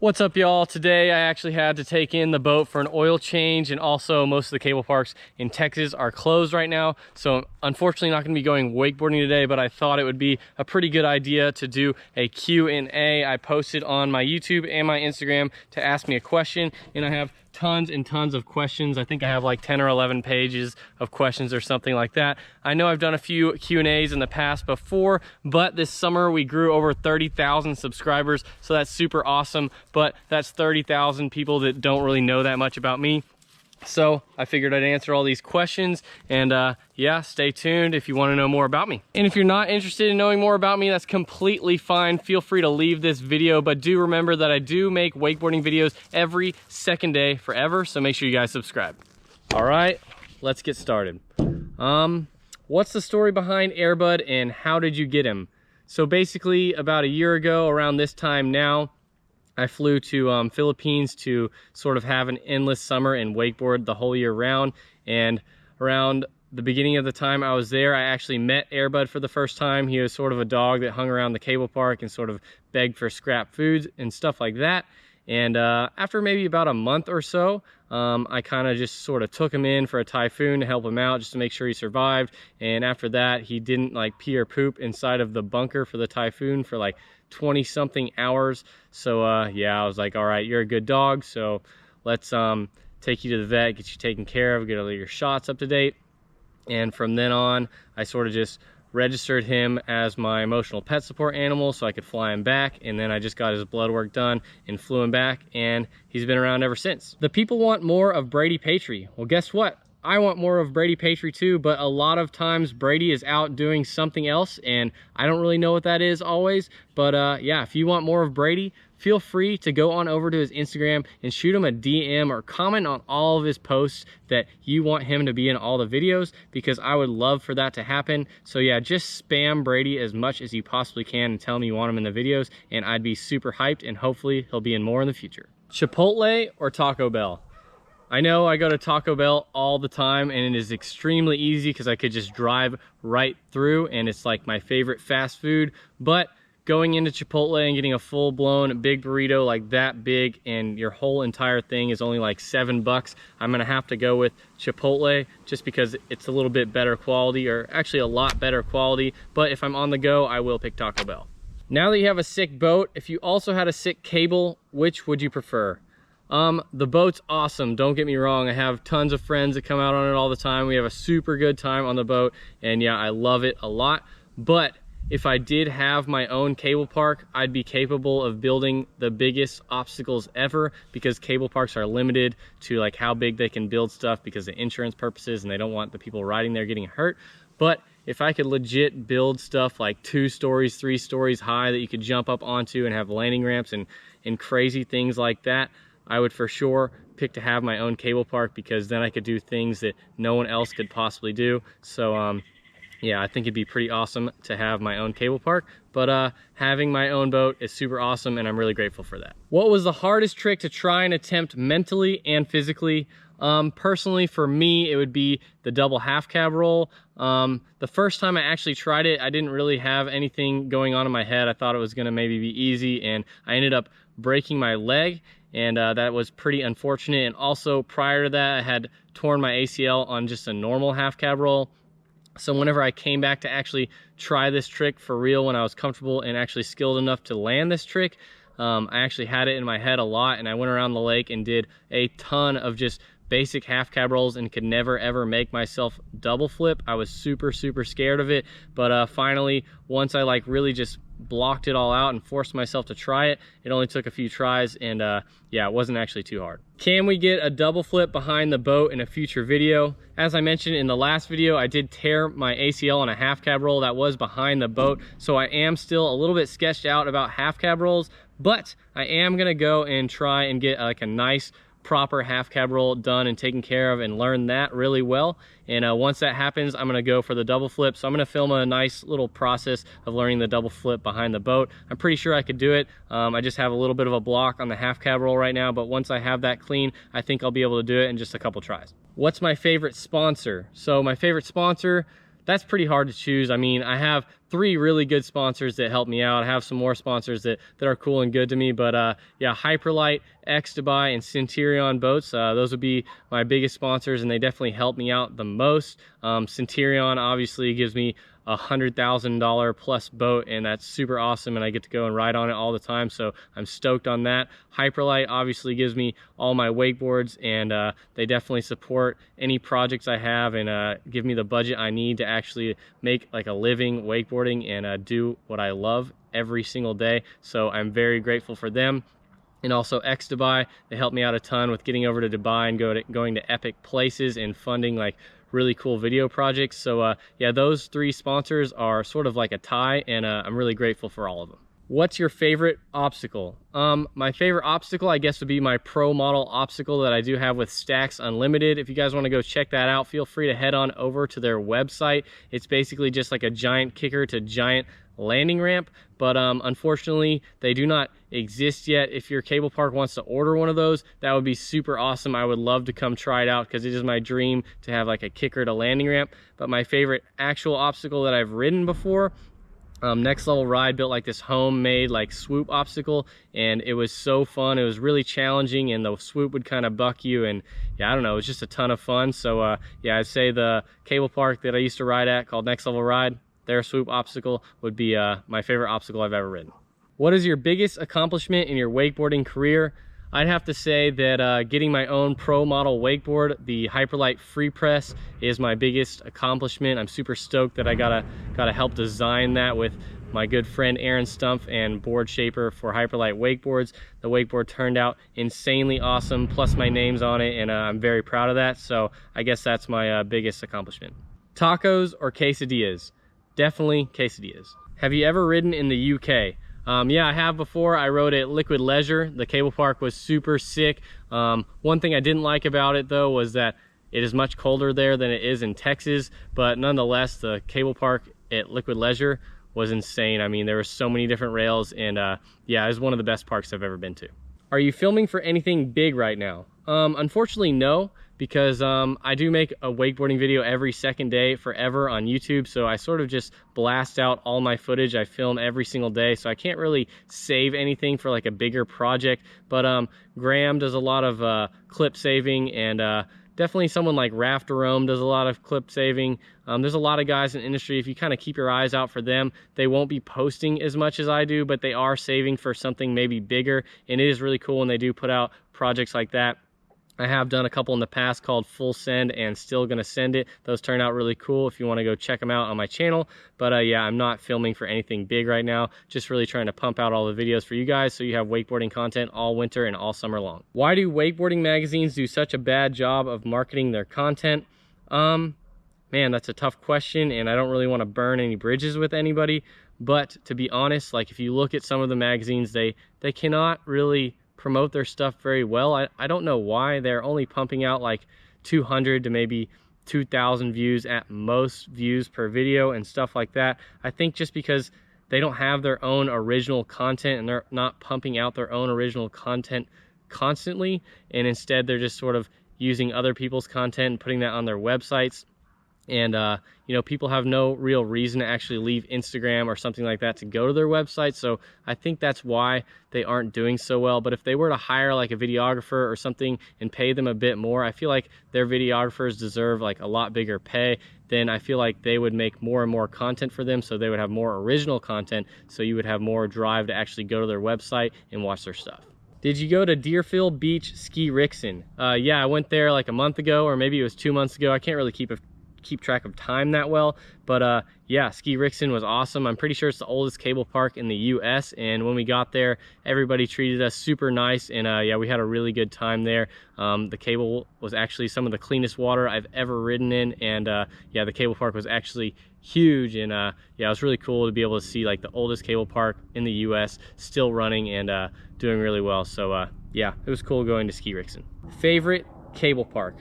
What's up, y'all? Today I actually had to take in the boat for an oil change, and also most of the cable parks in Texas are closed right now, so unfortunately not going to be going wakeboarding today, but I thought it would be a pretty good idea to do a Q&A. I posted on my YouTube and my Instagram to ask me a question, and I have tons and tons of questions. I think I have like 10 or 11 pages of questions or something like that. I know I've done a few Q&As in the past before, but this summer we grew over 30,000 subscribers, so that's super awesome. But that's 30,000 people that don't really know that much about me. So I figured I'd answer all these questions, and yeah, stay tuned if you want to know more about me. And if you're not interested in knowing more about me, that's completely fine. Feel free to leave this video, but do remember that I do make wakeboarding videos every second day forever, so make sure you guys subscribe. All right, let's get started. What's the story behind Air Bud and how did you get him? So basically about a year ago, around this time now, I flew to Philippines to sort of have an endless summer and wakeboard the whole year round. And around the beginning of the time I was there, I actually met Air Bud for the first time. He was sort of a dog that hung around the cable park and sort of begged for scrap foods and stuff like that. And after maybe about a month or so, I kind of just sort of took him in for a typhoon to help him out, just to make sure he survived. And after that, he didn't like pee or poop inside of the bunker for the typhoon for like 20 something hours. So yeah, I was like, all right, you're a good dog, so let's take you to the vet, get you taken care of, get all your shots up to date. And from then on, I sort of just registered him as my emotional pet support animal so I could fly him back, and then I just got his blood work done and flew him back, and he's been around ever since. The people want more of Brady Patry. Well, guess what? I want more of Brady Patry too, but a lot of times Brady is out doing something else, and I don't really know what that is always. But yeah, if you want more of Brady, feel free to go on over to his Instagram and shoot him a DM or comment on all of his posts that you want him to be in all the videos, because I would love for that to happen. So yeah, just spam Brady as much as you possibly can and tell him you want him in the videos, and I'd be super hyped, and hopefully he'll be in more in the future. Chipotle or Taco Bell? I know I go to Taco Bell all the time, and it is extremely easy because I could just drive right through, and it's like my favorite fast food. But going into Chipotle and getting a full-blown big burrito like that big, and your whole entire thing is only like $7, I'm gonna have to go with Chipotle just because it's a little bit better quality, or actually a lot better quality. But if I'm on the go, I will pick Taco Bell. Now that you have a sick boat, if you also had a sick cable, which would you prefer? The boat's awesome, don't get me wrong. I have tons of friends that come out on it all the time. We have a super good time on the boat, and yeah, I love it a lot. But if I did have my own cable park, I'd be capable of building the biggest obstacles ever, because cable parks are limited to like how big they can build stuff because of insurance purposes, and they don't want the people riding there getting hurt. But if I could legit build stuff like 2 stories, 3 stories high that you could jump up onto and have landing ramps and crazy things like that, I would for sure pick to have my own cable park, because then I could do things that no one else could possibly do. So yeah, I think it'd be pretty awesome to have my own cable park. But having my own boat is super awesome, and I'm really grateful for that. What was the hardest trick to try and attempt mentally and physically? Personally, for me, it would be the double half cab roll. The first time I actually tried it, I didn't really have anything going on in my head. I thought it was gonna maybe be easy, and I ended up breaking my leg, and that was pretty unfortunate. And also prior to that, I had torn my ACL on just a normal half cab roll. So whenever I came back to actually try this trick for real, when I was comfortable and actually skilled enough to land this trick, I actually had it in my head a lot, and I went around the lake and did a ton of just basic half cab rolls and could never ever make myself double flip. I was super scared of it, but finally, once I like really just blocked it all out and forced myself to try it, it only took a few tries, and yeah, it wasn't actually too hard. Can we get a double flip behind the boat in a future video? As I mentioned in the last video, I did tear my ACL on a half cab roll that was behind the boat, so I am still a little bit sketched out about half cab rolls, but I am gonna go and try and get like a nice proper half cab roll done and taken care of, and learn that really well. And once that happens, I'm gonna go for the double flip. So I'm gonna film a nice little process of learning the double flip behind the boat. I'm pretty sure I could do it. I just have a little bit of a block on the half cab roll right now, but once I have that clean, I think I'll be able to do it in just a couple tries. What's my favorite sponsor? So my favorite sponsor, that's pretty hard to choose. I mean, I have three really good sponsors that help me out. I have some more sponsors that are cool and good to me, but yeah, Hyperlight, X Dubai, and Centurion boats, those would be my biggest sponsors, and they definitely help me out the most. Centurion obviously gives me $100,000 plus boat, and that's super awesome, and I get to go and ride on it all the time, so I'm stoked on that. Hyperlight obviously gives me all my wakeboards, and they definitely support any projects I have, and give me the budget I need to actually make like a living wakeboarding and do what I love every single day. So I'm very grateful for them. And also X Dubai, they helped me out a ton with getting over to Dubai and going to epic places and funding like really cool video projects. So yeah, those three sponsors are sort of like a tie, and I'm really grateful for all of them. What's your favorite obstacle? My favorite obstacle, I guess, would be my pro model obstacle that I do have with Stacks Unlimited. If you guys want to go check that out, feel free to head on over to their website. It's basically just like a giant kicker to giant landing ramp, but unfortunately they do not exist yet. If your cable park wants to order one of those, that would be super awesome. I would love to come try it out because it is my dream to have like a kicker to landing ramp. But my favorite actual obstacle that I've ridden before, Next Level Ride built like this homemade like swoop obstacle, and it was so fun. It was really challenging, and the swoop would kind of buck you, and yeah, I don't know, it was just a ton of fun. So yeah, I'd say the cable park that I used to ride at called Next Level Ride, their swoop obstacle would be my favorite obstacle I've ever ridden. What is your biggest accomplishment in your wakeboarding career? I'd have to say that getting my own pro model wakeboard, the Hyperlight Free Press, is my biggest accomplishment. I'm super stoked that I got to help design that with my good friend Aaron Stumpf and board shaper for Hyperlight wakeboards. The wakeboard turned out insanely awesome, plus my name's on it, and I'm very proud of that. So I guess that's my biggest accomplishment. Tacos or quesadillas? Definitely quesadillas. Have you ever ridden in the UK? Yeah, I have before. I rode at Liquid Leisure. The cable park was super sick. One thing I didn't like about it though was that it is much colder there than it is in Texas, but nonetheless, the cable park at Liquid Leisure was insane. I mean, there were so many different rails, and yeah, it was one of the best parks I've ever been to. Are you filming for anything big right now? Unfortunately, no, because I do make a wakeboarding video every second day forever on YouTube, so I sort of just blast out all my footage. I film every single day, so I can't really save anything for like a bigger project. But Graham does a lot of clip saving, and definitely someone like Rafter Rome does a lot of clip saving. There's a lot of guys in the industry. If you kind of keep your eyes out for them, they won't be posting as much as I do, but they are saving for something maybe bigger, and it is really cool when they do put out projects like that. I have done a couple in the past called Full Send and Still Gonna Send It. Those turn out really cool if you want to go check them out on my channel. But yeah, I'm not filming for anything big right now. Just really trying to pump out all the videos for you guys so you have wakeboarding content all winter and all summer long. Why do wakeboarding magazines do such a bad job of marketing their content? Man, that's a tough question, and I don't really want to burn any bridges with anybody. But to be honest, like if you look at some of the magazines, they cannot really promote their stuff very well. I don't know why. They're only pumping out like 200 to maybe 2,000 views at most views per video and stuff like that. I think just because they don't have their own original content and they're not pumping out their own original content constantly, and instead they're just sort of using other people's content and putting that on their websites. And you know, people have no real reason to actually leave Instagram or something like that to go to their website. So I think that's why they aren't doing so well. But if they were to hire like a videographer or something and pay them a bit more, I feel like their videographers deserve like a lot bigger pay. Then I feel like they would make more and more content for them, so they would have more original content, so you would have more drive to actually go to their website and watch their stuff. Did you go to Deerfield Beach Ski Rixon? Yeah, I went there like a month ago, or maybe it was 2 months ago. I can't really keep track of time that well, but yeah, Ski Rixon was awesome. I'm pretty sure it's the oldest cable park in the US, and when we got there, everybody treated us super nice, and yeah, we had a really good time there. The cable was actually some of the cleanest water I've ever ridden in, and yeah, the cable park was actually huge, and yeah, it was really cool to be able to see like the oldest cable park in the US still running and doing really well. So yeah, it was cool going to Ski Rixon. Favorite cable park?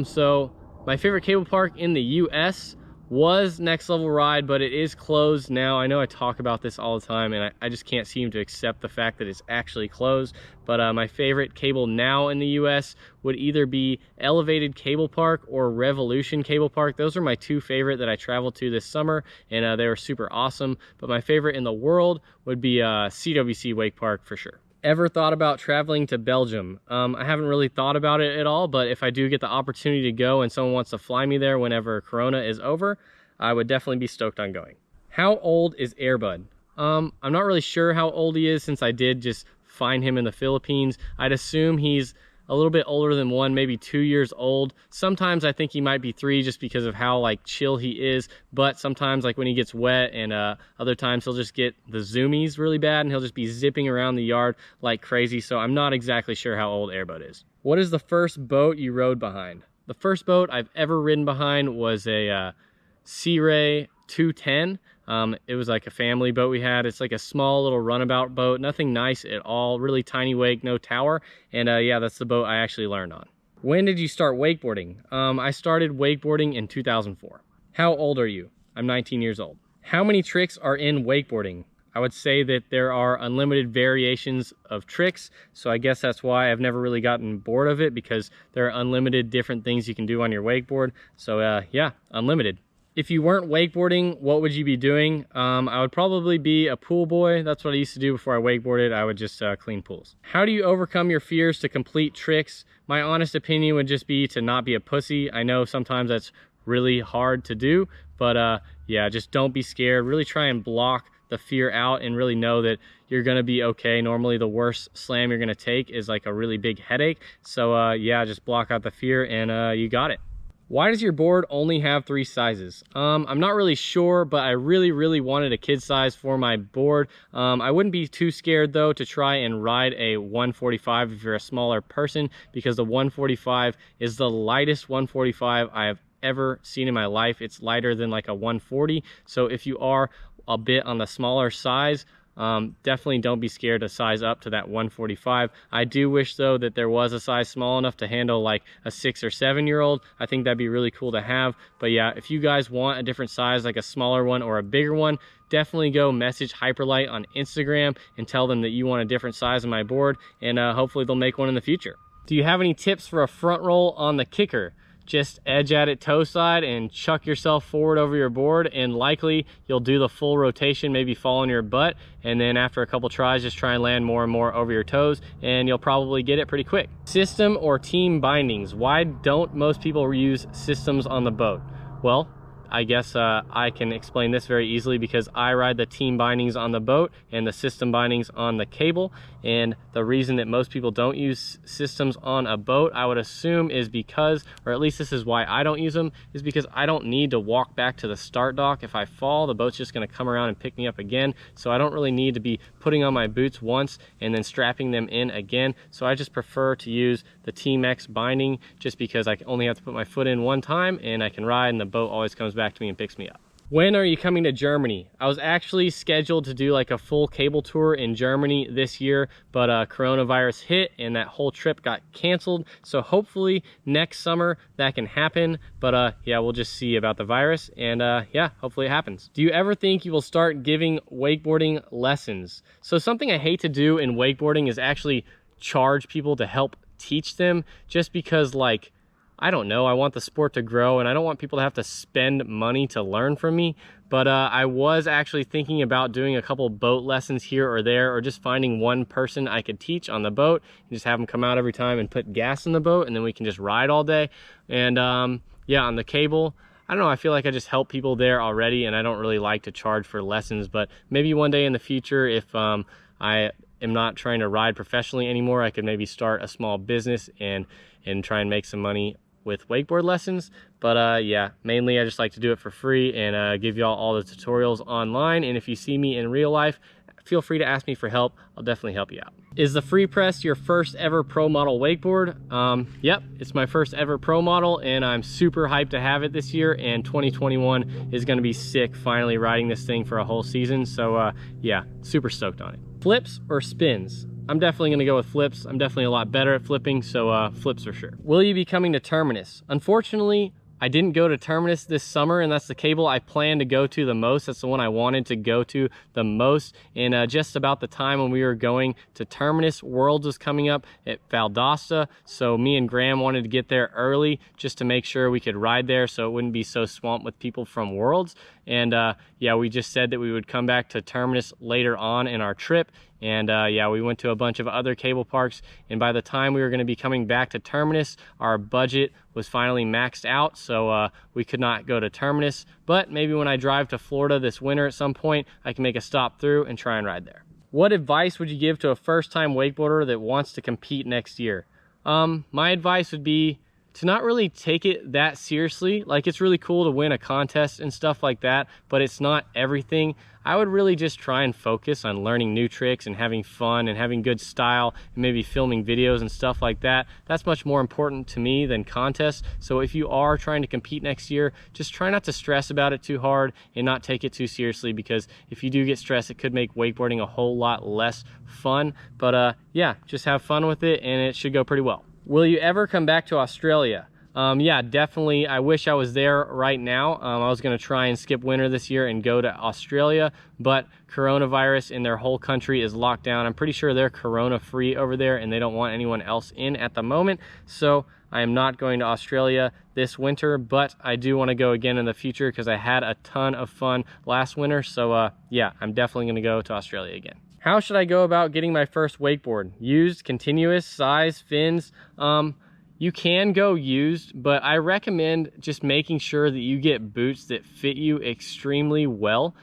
So my favorite cable park in the US was Next Level Ride, but it is closed now. I know I talk about this all the time, and I just can't seem to accept the fact that it's actually closed. But my favorite cable now in the US would either be Elevated Cable Park or Revolution Cable Park. Those are my two favorite that I traveled to this summer, and they were super awesome. But my favorite in the world would be CWC Wake Park for sure. Ever thought about traveling to Belgium? I haven't really thought about it at all, but if I do get the opportunity to go and someone wants to fly me there whenever Corona is over, I would definitely be stoked on going. How old is Airbud? I'm not really sure how old he is since I did just find him in the Philippines. I'd assume he's a little bit older than 1, maybe 2 years old. Sometimes I think he might be 3 just because of how like chill he is, but sometimes like when he gets wet and other times he'll just get the zoomies really bad and he'll just be zipping around the yard like crazy. So I'm not exactly sure how old Airbud is. What is the first boat you rode behind? The first boat I've ever ridden behind was a Sea Ray 210. It was like a family boat we had. It's like a small little runabout boat, nothing nice at all, really tiny wake, no tower. And yeah, that's the boat I actually learned on. When did you start wakeboarding? I started wakeboarding in 2004. How old are you? I'm 19 years old. How many tricks are in wakeboarding? I would say that there are unlimited variations of tricks, so I guess that's why I've never really gotten bored of it, because there are unlimited different things you can do on your wakeboard. So yeah, unlimited. If you weren't wakeboarding, what would you be doing? I would probably be a pool boy. That's what I used to do before I wakeboarded. I would just clean pools. How do you overcome your fears to complete tricks? My honest opinion would just be to not be a pussy. I know sometimes that's really hard to do, but yeah, just don't be scared. Really try and block the fear out and really know that you're gonna be okay. Normally the worst slam you're gonna take is like a really big headache. So yeah, just block out the fear and you got it. Why does your board only have 3 sizes? I'm not really sure, but I really wanted a kid size for my board. I wouldn't be too scared though to try and ride a 145 if you're a smaller person, because the 145 is the lightest 145 I have ever seen in my life. It's lighter than like a 140. So if you are a bit on the smaller size, definitely don't be scared to size up to that 145. I do wish though that there was a size small enough to handle like a 6 or 7 year old. I think that'd be really cool to have. But yeah, if you guys want a different size, like a smaller one or a bigger one, definitely go message Hyperlight on Instagram and tell them that you want a different size on my board, and hopefully they'll make one in the future. Do you have any tips for a front roll on the kicker? Just edge at it toe side and chuck yourself forward over your board, and likely you'll do the full rotation, maybe fall on your butt, and then after a couple tries just try and land more and more over your toes, and you'll probably get it pretty quick. System or team bindings? Why don't most people use systems on the boat? Well, I guess I can explain this very easily, because I ride the team bindings on the boat and the system bindings on the cable. And the reason that most people don't use systems on a boat, I would assume, is because, or at least this is why I don't use them, is because I don't need to walk back to the start dock. If I fall, the boat's just gonna come around and pick me up again. So I don't really need to be putting on my boots once and then strapping them in again. So I just prefer to use the Team X binding, just because I only have to put my foot in one time and I can ride, and the boat always comes back to me and picks me up. When are you coming to Germany? I was actually scheduled to do like a full cable tour in Germany this year, but coronavirus hit and that whole trip got canceled. So hopefully next summer that can happen. But yeah, we'll just see about the virus, and yeah, hopefully it happens. Do you ever think you will start giving wakeboarding lessons? So something I hate to do in wakeboarding is actually charge people to help teach them, just because, like, I don't know, I want the sport to grow and I don't want people to have to spend money to learn from me. But I was actually thinking about doing a couple boat lessons here or there, or just finding one person I could teach on the boat and just have them come out every time and put gas in the boat, and then we can just ride all day. And yeah, on the cable, I don't know, I feel like I just help people there already, and I don't really like to charge for lessons. But maybe one day in the future, if I am not trying to ride professionally anymore, I could maybe start a small business and try and make some money with wakeboard lessons. But yeah, mainly I just like to do it for free and give y'all all the tutorials online. And if you see me in real life, feel free to ask me for help. I'll definitely help you out. Is the Free Press your first ever pro model wakeboard? Yep, it's my first ever pro model, and I'm super hyped to have it this year. And 2021 is gonna be sick, finally riding this thing for a whole season. So yeah, super stoked on it. Flips or spins? I'm definitely gonna go with flips. I'm definitely a lot better at flipping, so flips for sure. Will you be coming to Terminus? Unfortunately, I didn't go to Terminus this summer, and that's the cable I plan to go to the most. That's the one I wanted to go to the most. And just about the time when we were going to Terminus, Worlds was coming up at Valdosta. So me and Graham wanted to get there early just to make sure we could ride there so it wouldn't be so swamped with people from Worlds. And yeah, we just said that we would come back to Terminus later on in our trip. And yeah, we went to a bunch of other cable parks, and by the time we were going to be coming back to Terminus, our budget was finally maxed out, so we could not go to Terminus. But maybe when I drive to Florida this winter at some point, I can make a stop through and try and ride there. What advice would you give to a first-time wakeboarder that wants to compete next year? My advice would be to not really take it that seriously. Like, it's really cool to win a contest and stuff like that, but it's not everything. I would really just try and focus on learning new tricks and having fun and having good style and maybe filming videos and stuff like that. That's much more important to me than contests. So if you are trying to compete next year, just try not to stress about it too hard and not take it too seriously, because if you do get stressed, it could make wakeboarding a whole lot less fun. But yeah, just have fun with it and it should go pretty well. Will you ever come back to Australia? Yeah, definitely. I wish I was there right now. I was going to try and skip winter this year and go to Australia, but coronavirus in their whole country is locked down. I'm pretty sure they're corona free over there and they don't want anyone else in at the moment. So I am not going to Australia this winter, but I do want to go again in the future because I had a ton of fun last winter. So yeah, I'm definitely going to go to Australia again. How should I go about getting my first wakeboard? Used, continuous, size, fins? You can go used, but I recommend just making sure that you get boots that fit you extremely well.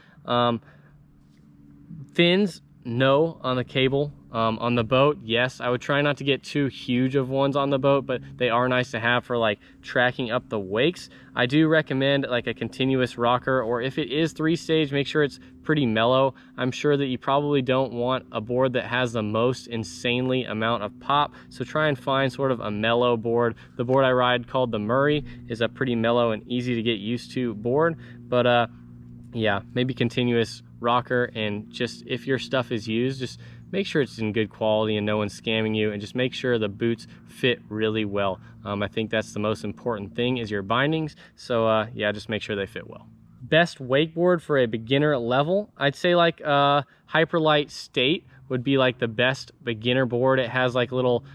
Fins, no on the cable. On the boat, yes. I would try not to get too huge of ones on the boat, but they are nice to have for like tracking up the wakes. I do recommend like a continuous rocker, or if it is 3-stage, make sure it's pretty mellow. I'm sure that you probably don't want a board that has the most insanely amount of pop, so try and find sort of a mellow board. The board I ride, called the Murray, is a pretty mellow and easy to get used to board. But yeah, maybe continuous rocker, and just if your stuff is used, just make sure it's in good quality and no one's scamming you, and just make sure the boots fit really well. I think that's the most important thing, is your bindings. So yeah, just make sure they fit well. Best wakeboard for a beginner level, I'd say like Hyperlight State would be like the best beginner board. It has like little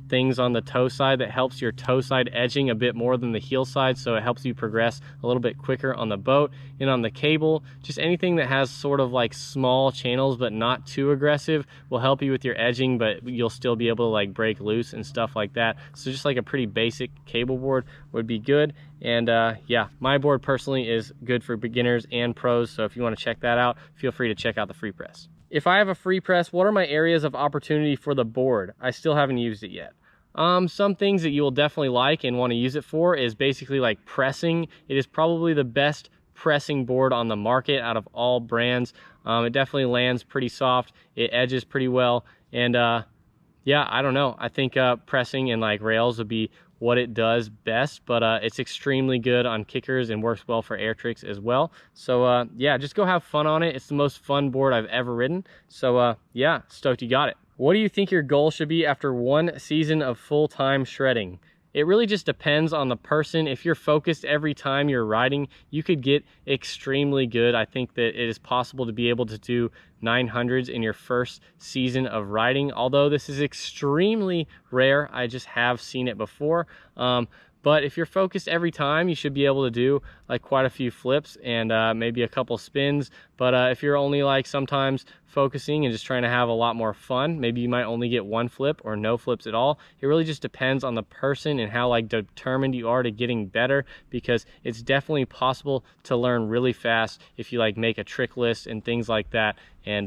things on the toe side that helps your toe side edging a bit more than the heel side, so it helps you progress a little bit quicker on the boat. And on the cable, just anything that has sort of like small channels but not too aggressive will help you with your edging, but you'll still be able to like break loose and stuff like that. So just like a pretty basic cable board would be good. And yeah, my board personally is good for beginners and pros, so if you want to check that out, feel free to check out the Free Press. If I have a free press, what are my areas of opportunity for the board? I still haven't used it yet. Some things that you will definitely like and want to use it for is basically like pressing. It is probably the best pressing board on the market out of all brands. It definitely lands pretty soft. It edges pretty well. And yeah, I don't know. I think pressing and like rails would be what it does best, but it's extremely good on kickers and works well for air tricks as well. So yeah, just go have fun on it. It's the most fun board I've ever ridden. So yeah, stoked you got it. What do you think your goal should be after one season of full-time shredding? It really just depends on the person. If you're focused every time you're riding, you could get extremely good. I think that it is possible to be able to do 900s in your first season of riding, although this is extremely rare. I just have seen it before. But if you're focused every time, you should be able to do like quite a few flips and maybe a couple spins. But if you're only like sometimes focusing and just trying to have a lot more fun, maybe you might only get one flip or no flips at all. It really just depends on the person and how like determined you are to getting better, because it's definitely possible to learn really fast if you like make a trick list and things like that. And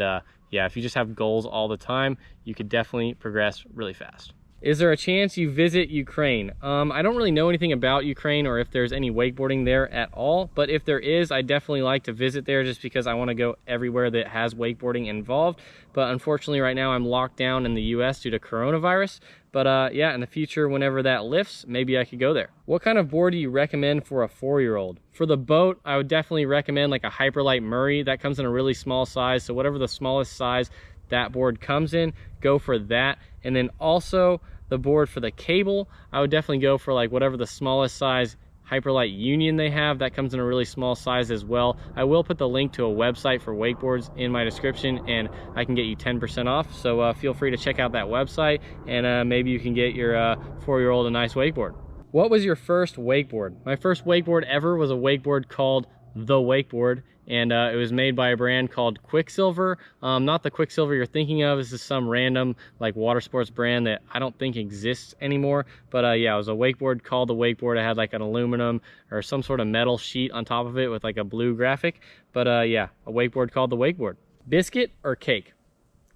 yeah, if you just have goals all the time, you could definitely progress really fast. Is there a chance you visit Ukraine? I don't really know anything about Ukraine or if there's any wakeboarding there at all, but if there is, I definitely like to visit there just because I want to go everywhere that has wakeboarding involved. But unfortunately right now I'm locked down in the US due to coronavirus. But yeah, in the future, whenever that lifts, maybe I could go there. What kind of board do you recommend for a 4-year-old? For the boat, I would definitely recommend like a Hyperlight Murray. That comes in a really small size, so whatever the smallest size that board comes in, go for that. And then also the board for the cable, I would definitely go for like whatever the smallest size Hyperlight Union they have. That comes in a really small size as well. I will put the link to a website for wakeboards in my description, and I can get you 10% off. So feel free to check out that website, and maybe you can get your 4-year-old a nice wakeboard. What was your first wakeboard? My first wakeboard ever was a wakeboard called The Wakeboard, and it was made by a brand called Quicksilver. Not the Quicksilver you're thinking of. This is some random like water sports brand that I don't think exists anymore. But yeah, it was a wakeboard called The Wakeboard. It had like an aluminum or some sort of metal sheet on top of it with like a blue graphic. But yeah, a wakeboard called The Wakeboard. Biscuit or cake?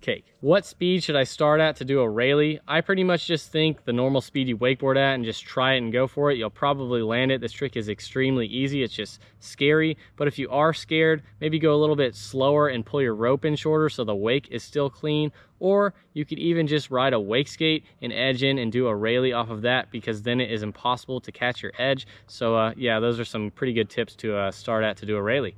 Cake. What speed should I start at to do a Rayleigh? I pretty much just think the normal speed you wakeboard at and just try it and go for it. You'll probably land it. This trick is extremely easy. It's just scary. But if you are scared, maybe go a little bit slower and pull your rope in shorter so the wake is still clean. Or you could even just ride a wake skate and edge in and do a Rayleigh off of that, because then it is impossible to catch your edge. So yeah, those are some pretty good tips to start at to do a Rayleigh.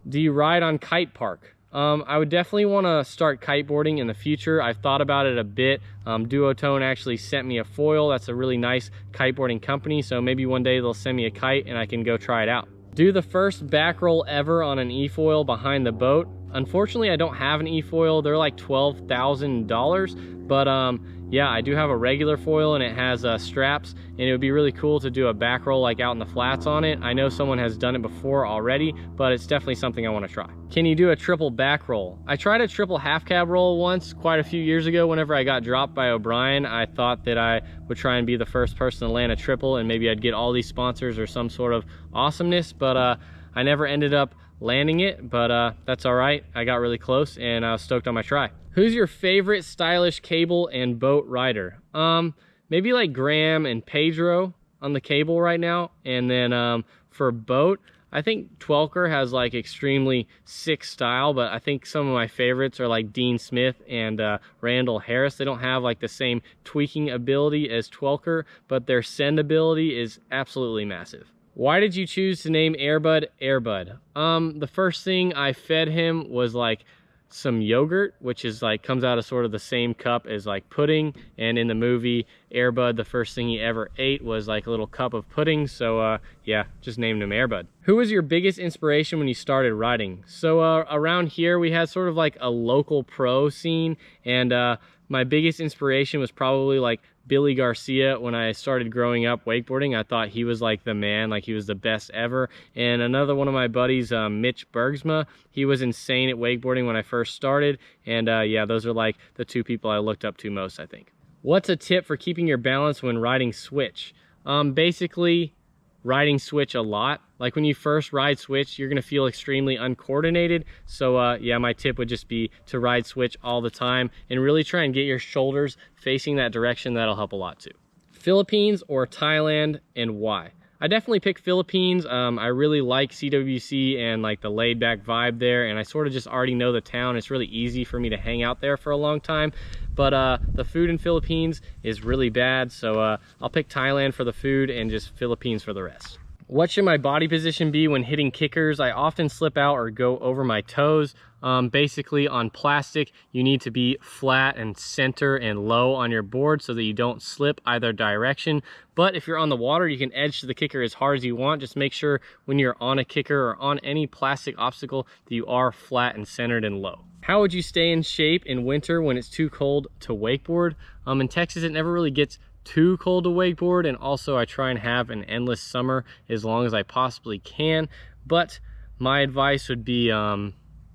Do you ride on kite park? I would definitely want to start kiteboarding in the future. I've thought about it a bit. Duotone actually sent me a foil. That's a really nice kiteboarding company, so maybe one day they'll send me a kite and I can go try it out. Do the first back roll ever on an e-foil behind the boat. Unfortunately, I don't have an e-foil. They're like $12,000, but yeah, I do have a regular foil and it has straps, and it would be really cool to do a back roll like out in the flats on it. I know someone has done it before already, but it's definitely something I want to try. Can you do a triple back roll? I tried a triple half cab roll once quite a few years ago. Whenever I got dropped by O'Brien, I thought that I would try and be the first person to land a triple, and maybe I'd get all these sponsors or some sort of awesomeness, but I never ended up landing it, but that's all right. I got really close and I was stoked on my try. Who's your favorite stylish cable and boat rider? Maybe like Graham and Pedro on the cable right now. And then for boat, I think Twelker has like extremely sick style, but I think some of my favorites are like Dean Smith and Randall Harris. They don't have like the same tweaking ability as Twelker, but their send ability is absolutely massive. Why did you choose to name Airbud Airbud? The first thing I fed him was like some yogurt, which is like comes out of sort of the same cup as like pudding, and in the movie Airbud, the first thing he ever ate was like a little cup of pudding. So yeah, just named him Airbud. Who was your biggest inspiration when you started riding? So around here we had sort of like a local pro scene, and my biggest inspiration was probably like Billy Garcia. When I started growing up wakeboarding, I thought he was like the man, like he was the best ever. And another one of my buddies, Mitch Bergsma, he was insane at wakeboarding when I first started. And yeah, those are like the two people I looked up to most, I think. What's a tip for keeping your balance when riding switch? Basically, riding switch a lot. Like when you first ride switch, you're gonna feel extremely uncoordinated. So yeah, my tip would just be to ride switch all the time and really try and get your shoulders facing that direction. That'll help a lot too. Philippines or Thailand, and why? I definitely pick Philippines. I really like CWC and like the laid back vibe there, and I sort of just already know the town. It's really easy for me to hang out there for a long time. But the food in Philippines is really bad, so I'll pick Thailand for the food and just Philippines for the rest. What should my body position be when hitting kickers? I often slip out or go over my toes. Basically on plastic, you need to be flat and center and low on your board so that you don't slip either direction. But if you're on the water, you can edge to the kicker as hard as you want. Just make sure when you're on a kicker or on any plastic obstacle that you are flat and centered and low. How would you stay in shape in winter when it's too cold to wakeboard? In Texas, it never really gets too cold to wakeboard, and also I try and have an endless summer as long as I possibly can. But my advice would be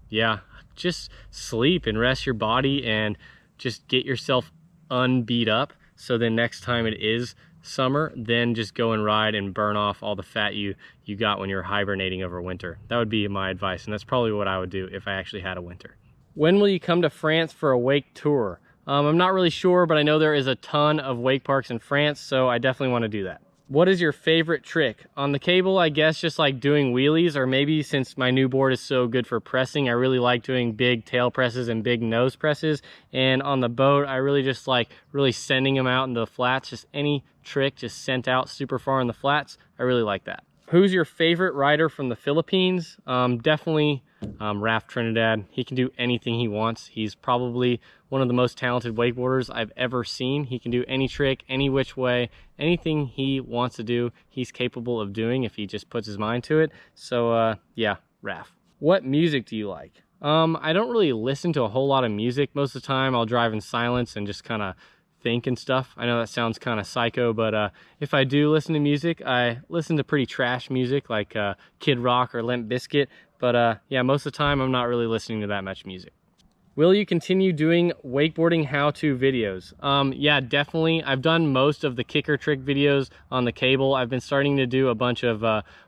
yeah, just sleep and rest your body and just get yourself unbeat up, so then next time it is summer, then just go and ride and burn off all the fat you got when you're hibernating over winter. That would be my advice, and that's probably what I would do if I actually had a winter. When will you come to France for a wake tour? I'm not really sure, but I know there is a ton of wake parks in France, so I definitely want to do that. What is your favorite trick? On the cable, I guess just like doing wheelies, or maybe since my new board is so good for pressing, I really like doing big tail presses and big nose presses. And on the boat, I really just like really sending them out into the flats. Just any trick just sent out super far in the flats. I really like that. Who's your favorite rider from the Philippines? Definitely Raf Trinidad. He can do anything he wants. He's probably one of the most talented wakeboarders I've ever seen. He can do any trick, any which way, anything he wants to do, he's capable of doing if he just puts his mind to it. So yeah, Raf. What music do you like? I don't really listen to a whole lot of music. Most of the time I'll drive in silence and just kind of think and stuff. I know that sounds kind of psycho, but if I do listen to music, I listen to pretty trash music like Kid Rock or Limp Bizkit. But yeah, most of the time I'm not really listening to that much music. Will you continue doing wakeboarding how-to videos? Yeah, definitely. I've done most of the kicker trick videos on the cable. I've been starting to do a bunch of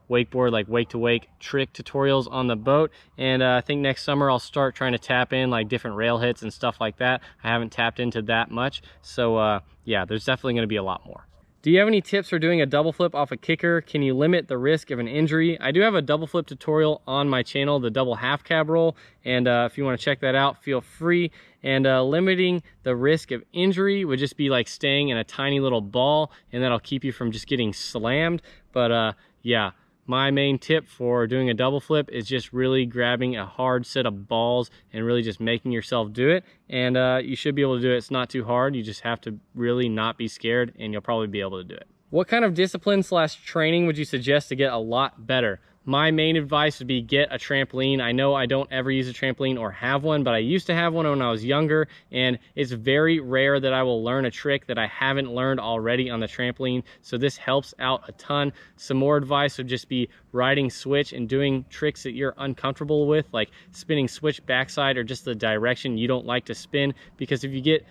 wakeboard, like wake-to-wake trick tutorials on the boat. And I think next summer I'll start trying to tap in like different rail hits and stuff like that. I haven't tapped into that much. So yeah, there's definitely gonna be a lot more. Do you have any tips for doing a double flip off a kicker? Can you limit the risk of an injury? I do have a double flip tutorial on my channel, the double half cab roll. And if you want to check that out, feel free. And limiting the risk of injury would just be like staying in a tiny little ball, and that'll keep you from just getting slammed. But yeah, my main tip for doing a double flip is just really grabbing a hard set of balls and really just making yourself do it. And you should be able to do it. It's not too hard. You just have to really not be scared, and you'll probably be able to do it. What kind of discipline / training would you suggest to get a lot better? My main advice would be get a trampoline. I know I don't ever use a trampoline or have one, but I used to have one when I was younger, and it's very rare that I will learn a trick that I haven't learned already on the trampoline, so this helps out a ton. Some more advice would just be riding switch and doing tricks that you're uncomfortable with, like spinning switch backside or just the direction you don't like to spin, because if you get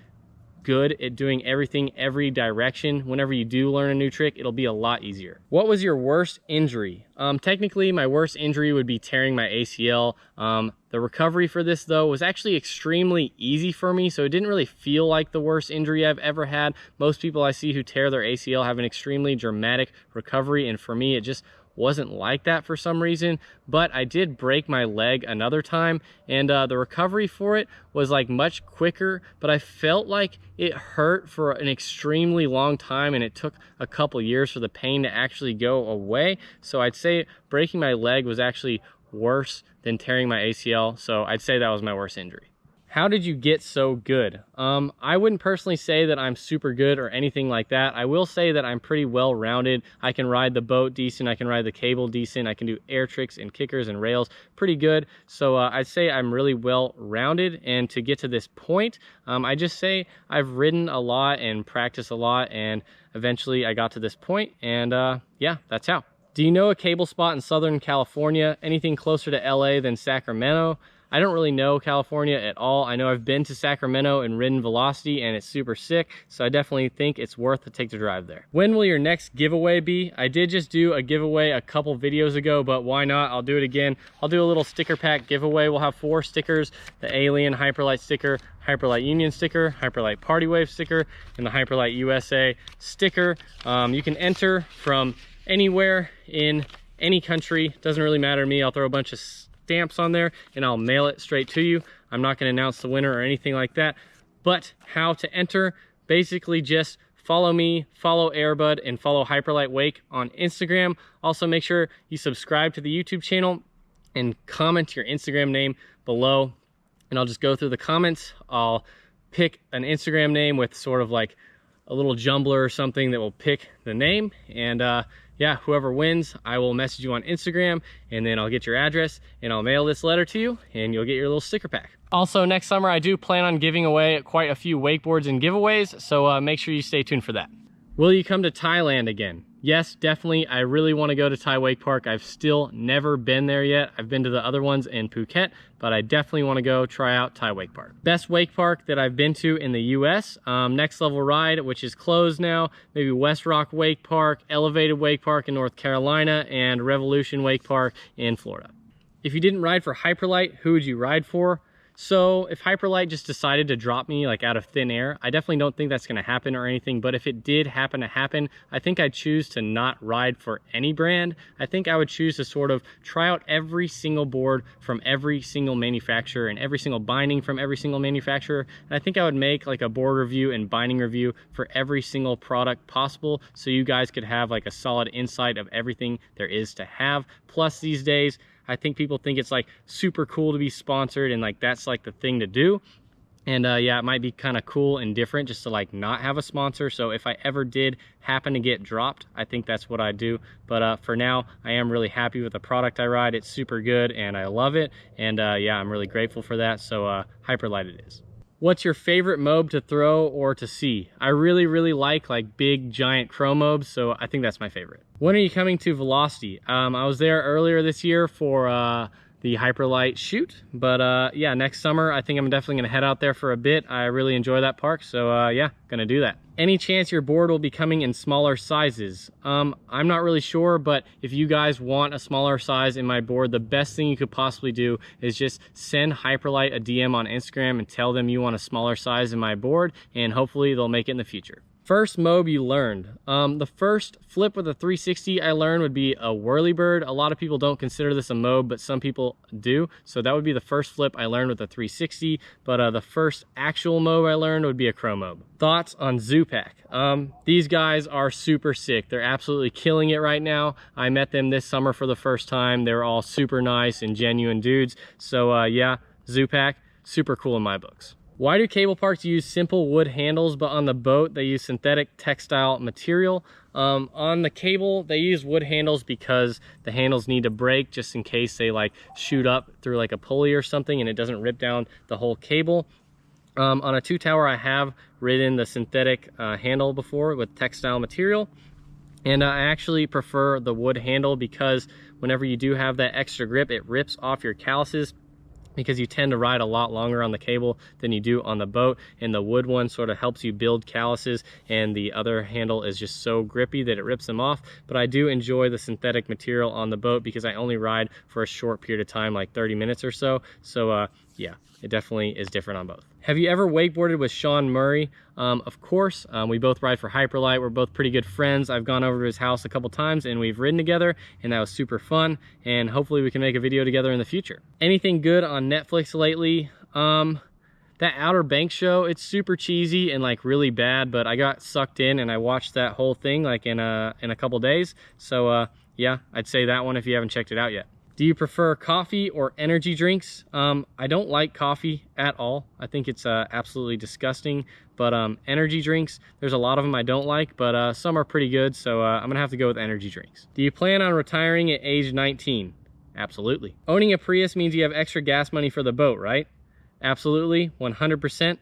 good at doing everything every direction, whenever you do learn a new trick, it'll be a lot easier. What was your worst injury? Technically my worst injury would be tearing my ACL. The recovery for this though was actually extremely easy for me, so it didn't really feel like the worst injury I've ever had. Most people I see who tear their ACL have an extremely dramatic recovery, and for me it just wasn't like that for some reason. But I did break my leg another time, and the recovery for it was like much quicker, but I felt like it hurt for an extremely long time, and it took a couple years for the pain to actually go away. So I'd say breaking my leg was actually worse than tearing my ACL, so I'd say that was my worst injury. How did you get so good? I wouldn't personally say that I'm super good or anything like that. I will say that I'm pretty well-rounded. I can ride the boat decent, I can ride the cable decent, I can do air tricks and kickers and rails pretty good. So I'd say I'm really well-rounded, and to get to this point, I just say I've ridden a lot and practiced a lot, and eventually I got to this point, and yeah, that's how. Do you know a cable spot in Southern California? Anything closer to LA than Sacramento? I don't really know California at all. I know I've been to Sacramento and ridden Velocity, and it's super sick, so I definitely think it's worth to take the drive there. When will your next giveaway be? I did just do a giveaway a couple videos ago, but why not? I'll do it again. I'll do a little sticker pack giveaway. We'll have 4 stickers: the Alien Hyperlight sticker, Hyperlight Union sticker, Hyperlight Party Wave sticker, and the Hyperlight USA sticker. You can enter from anywhere in any country. Doesn't really matter to me. I'll throw a bunch of stamps on there and I'll mail it straight to you. I'm not going to announce the winner or anything like that. But how to enter: basically just follow me, follow Airbud, and follow Hyperlight Wake on Instagram. Also make sure you subscribe to the YouTube channel and comment your Instagram name below, and I'll just go through the comments. I'll pick an Instagram name with sort of like a little jumbler or something that will pick the name, and yeah, whoever wins, I will message you on Instagram, and then I'll get your address and I'll mail this letter to you, and you'll get your little sticker pack. Also, next summer I do plan on giving away quite a few wakeboards and giveaways, so make sure you stay tuned for that. Will you come to Thailand again? Yes, definitely. I really want to go to Thai Wake Park. I've still never been there yet. I've been to the other ones in Phuket, but I definitely want to go try out Thai Wake Park. Best wake park that I've been to in the US: Next Level Ride, which is closed now, maybe West Rock Wake Park, Elevated Wake Park in North Carolina, and Revolution Wake Park in Florida. If you didn't ride for Hyperlight, who would you ride for? So if Hyperlite just decided to drop me like out of thin air, I definitely don't think that's gonna happen or anything, but if it did happen to happen, I think I'd choose to not ride for any brand. I think I would choose to sort of try out every single board from every single manufacturer and every single binding from every single manufacturer. And I think I would make like a board review and binding review for every single product possible, so you guys could have like a solid insight of everything there is to have. Plus these days, I think people think it's like super cool to be sponsored and like that's like the thing to do. And yeah, it might be kind of cool and different just to like not have a sponsor. So if I ever did happen to get dropped, I think that's what I do. But for now, I am really happy with the product I ride. It's super good and I love it. And yeah, I'm really grateful for that. So Hyperlite it is. What's your favorite mob to throw or to see? I really like big giant crow mobs, so I think that's my favorite. When are you coming to Velocity? I was there earlier this year for the Hyperlite shoot, but yeah, next summer I think I'm definitely gonna head out there for a bit. I really enjoy that park, so yeah, gonna do that. Any chance your board will be coming in smaller sizes? I'm not really sure, but if you guys want a smaller size in my board, the best thing you could possibly do is just send Hyperlite a DM on Instagram and tell them you want a smaller size in my board, and hopefully they'll make it in the future. First mob you learned. The first flip with a 360 I learned would be a whirlybird. A lot of people don't consider this a mob, but some people do. So that would be the first flip I learned with a 360, but the first actual mob I learned would be a crow mob. Thoughts on Zoopak? These guys are super sick. They're absolutely killing it right now. I met them this summer for the first time. They're all super nice and genuine dudes. So yeah, Zoopak, super cool in my books. Why do cable parks use simple wood handles, but on the boat they use synthetic textile material? On the cable, they use wood handles because the handles need to break just in case they like shoot up through like a pulley or something and it doesn't rip down the whole cable. On a 2-tower, I have ridden the synthetic handle before with textile material. And I actually prefer the wood handle because whenever you do have that extra grip, it rips off your calluses, because you tend to ride a lot longer on the cable than you do on the boat, and the wood one sort of helps you build calluses, and the other handle is just so grippy that it rips them off. But I do enjoy the synthetic material on the boat because I only ride for a short period of time, like 30 minutes or so. So yeah, it definitely is different on both. Have you ever wakeboarded with Sean Murray? Of course. We both ride for Hyperlite. We're both pretty good friends. I've gone over to his house a couple times and we've ridden together, and that was super fun, and hopefully we can make a video together in the future. Anything good on Netflix lately? That Outer Banks show, it's super cheesy and like really bad, but I got sucked in and I watched that whole thing like in a couple days. So yeah, I'd say that one if you haven't checked it out yet. Do you prefer coffee or energy drinks? I don't like coffee at all. I think it's absolutely disgusting. But energy drinks, there's a lot of them I don't like, but some are pretty good. So I'm gonna have to go with energy drinks. Do you plan on retiring at age 19? Absolutely. Owning a Prius means you have extra gas money for the boat, right? Absolutely, 100%.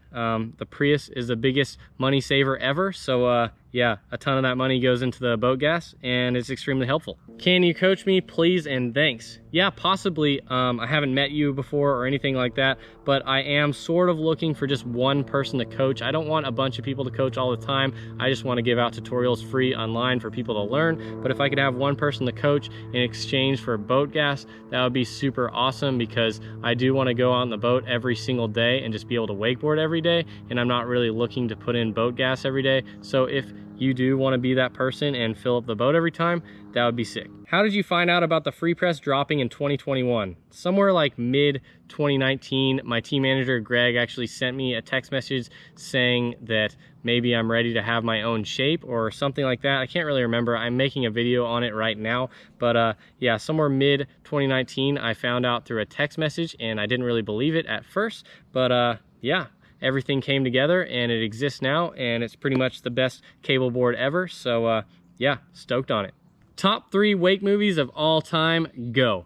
The Prius is the biggest money saver ever. So yeah, a ton of that money goes into the boat gas and it's extremely helpful. Can you coach me, please and thanks? Yeah, possibly. I haven't met you before or anything like that, but I am sort of looking for just one person to coach. I don't want a bunch of people to coach all the time. I just want to give out tutorials free online for people to learn. But if I could have one person to coach in exchange for boat gas, that would be super awesome, because I do want to go on the boat every single day and just be able to wakeboard every day, and I'm not really looking to put in boat gas every day. So if you do want to be that person and fill up the boat every time, that would be sick. How did you find out about the free press dropping in 2021? Somewhere like mid 2019, my team manager Greg actually sent me a text message saying that maybe I'm ready to have my own shape or something like that. I can't really remember. I'm making a video on it right now, but yeah, somewhere mid 2019 I found out through a text message, and I didn't really believe it at first, but yeah, everything came together and it exists now, and it's pretty much the best cable board ever. So yeah, stoked on it. Top 3 wake movies of all time, go.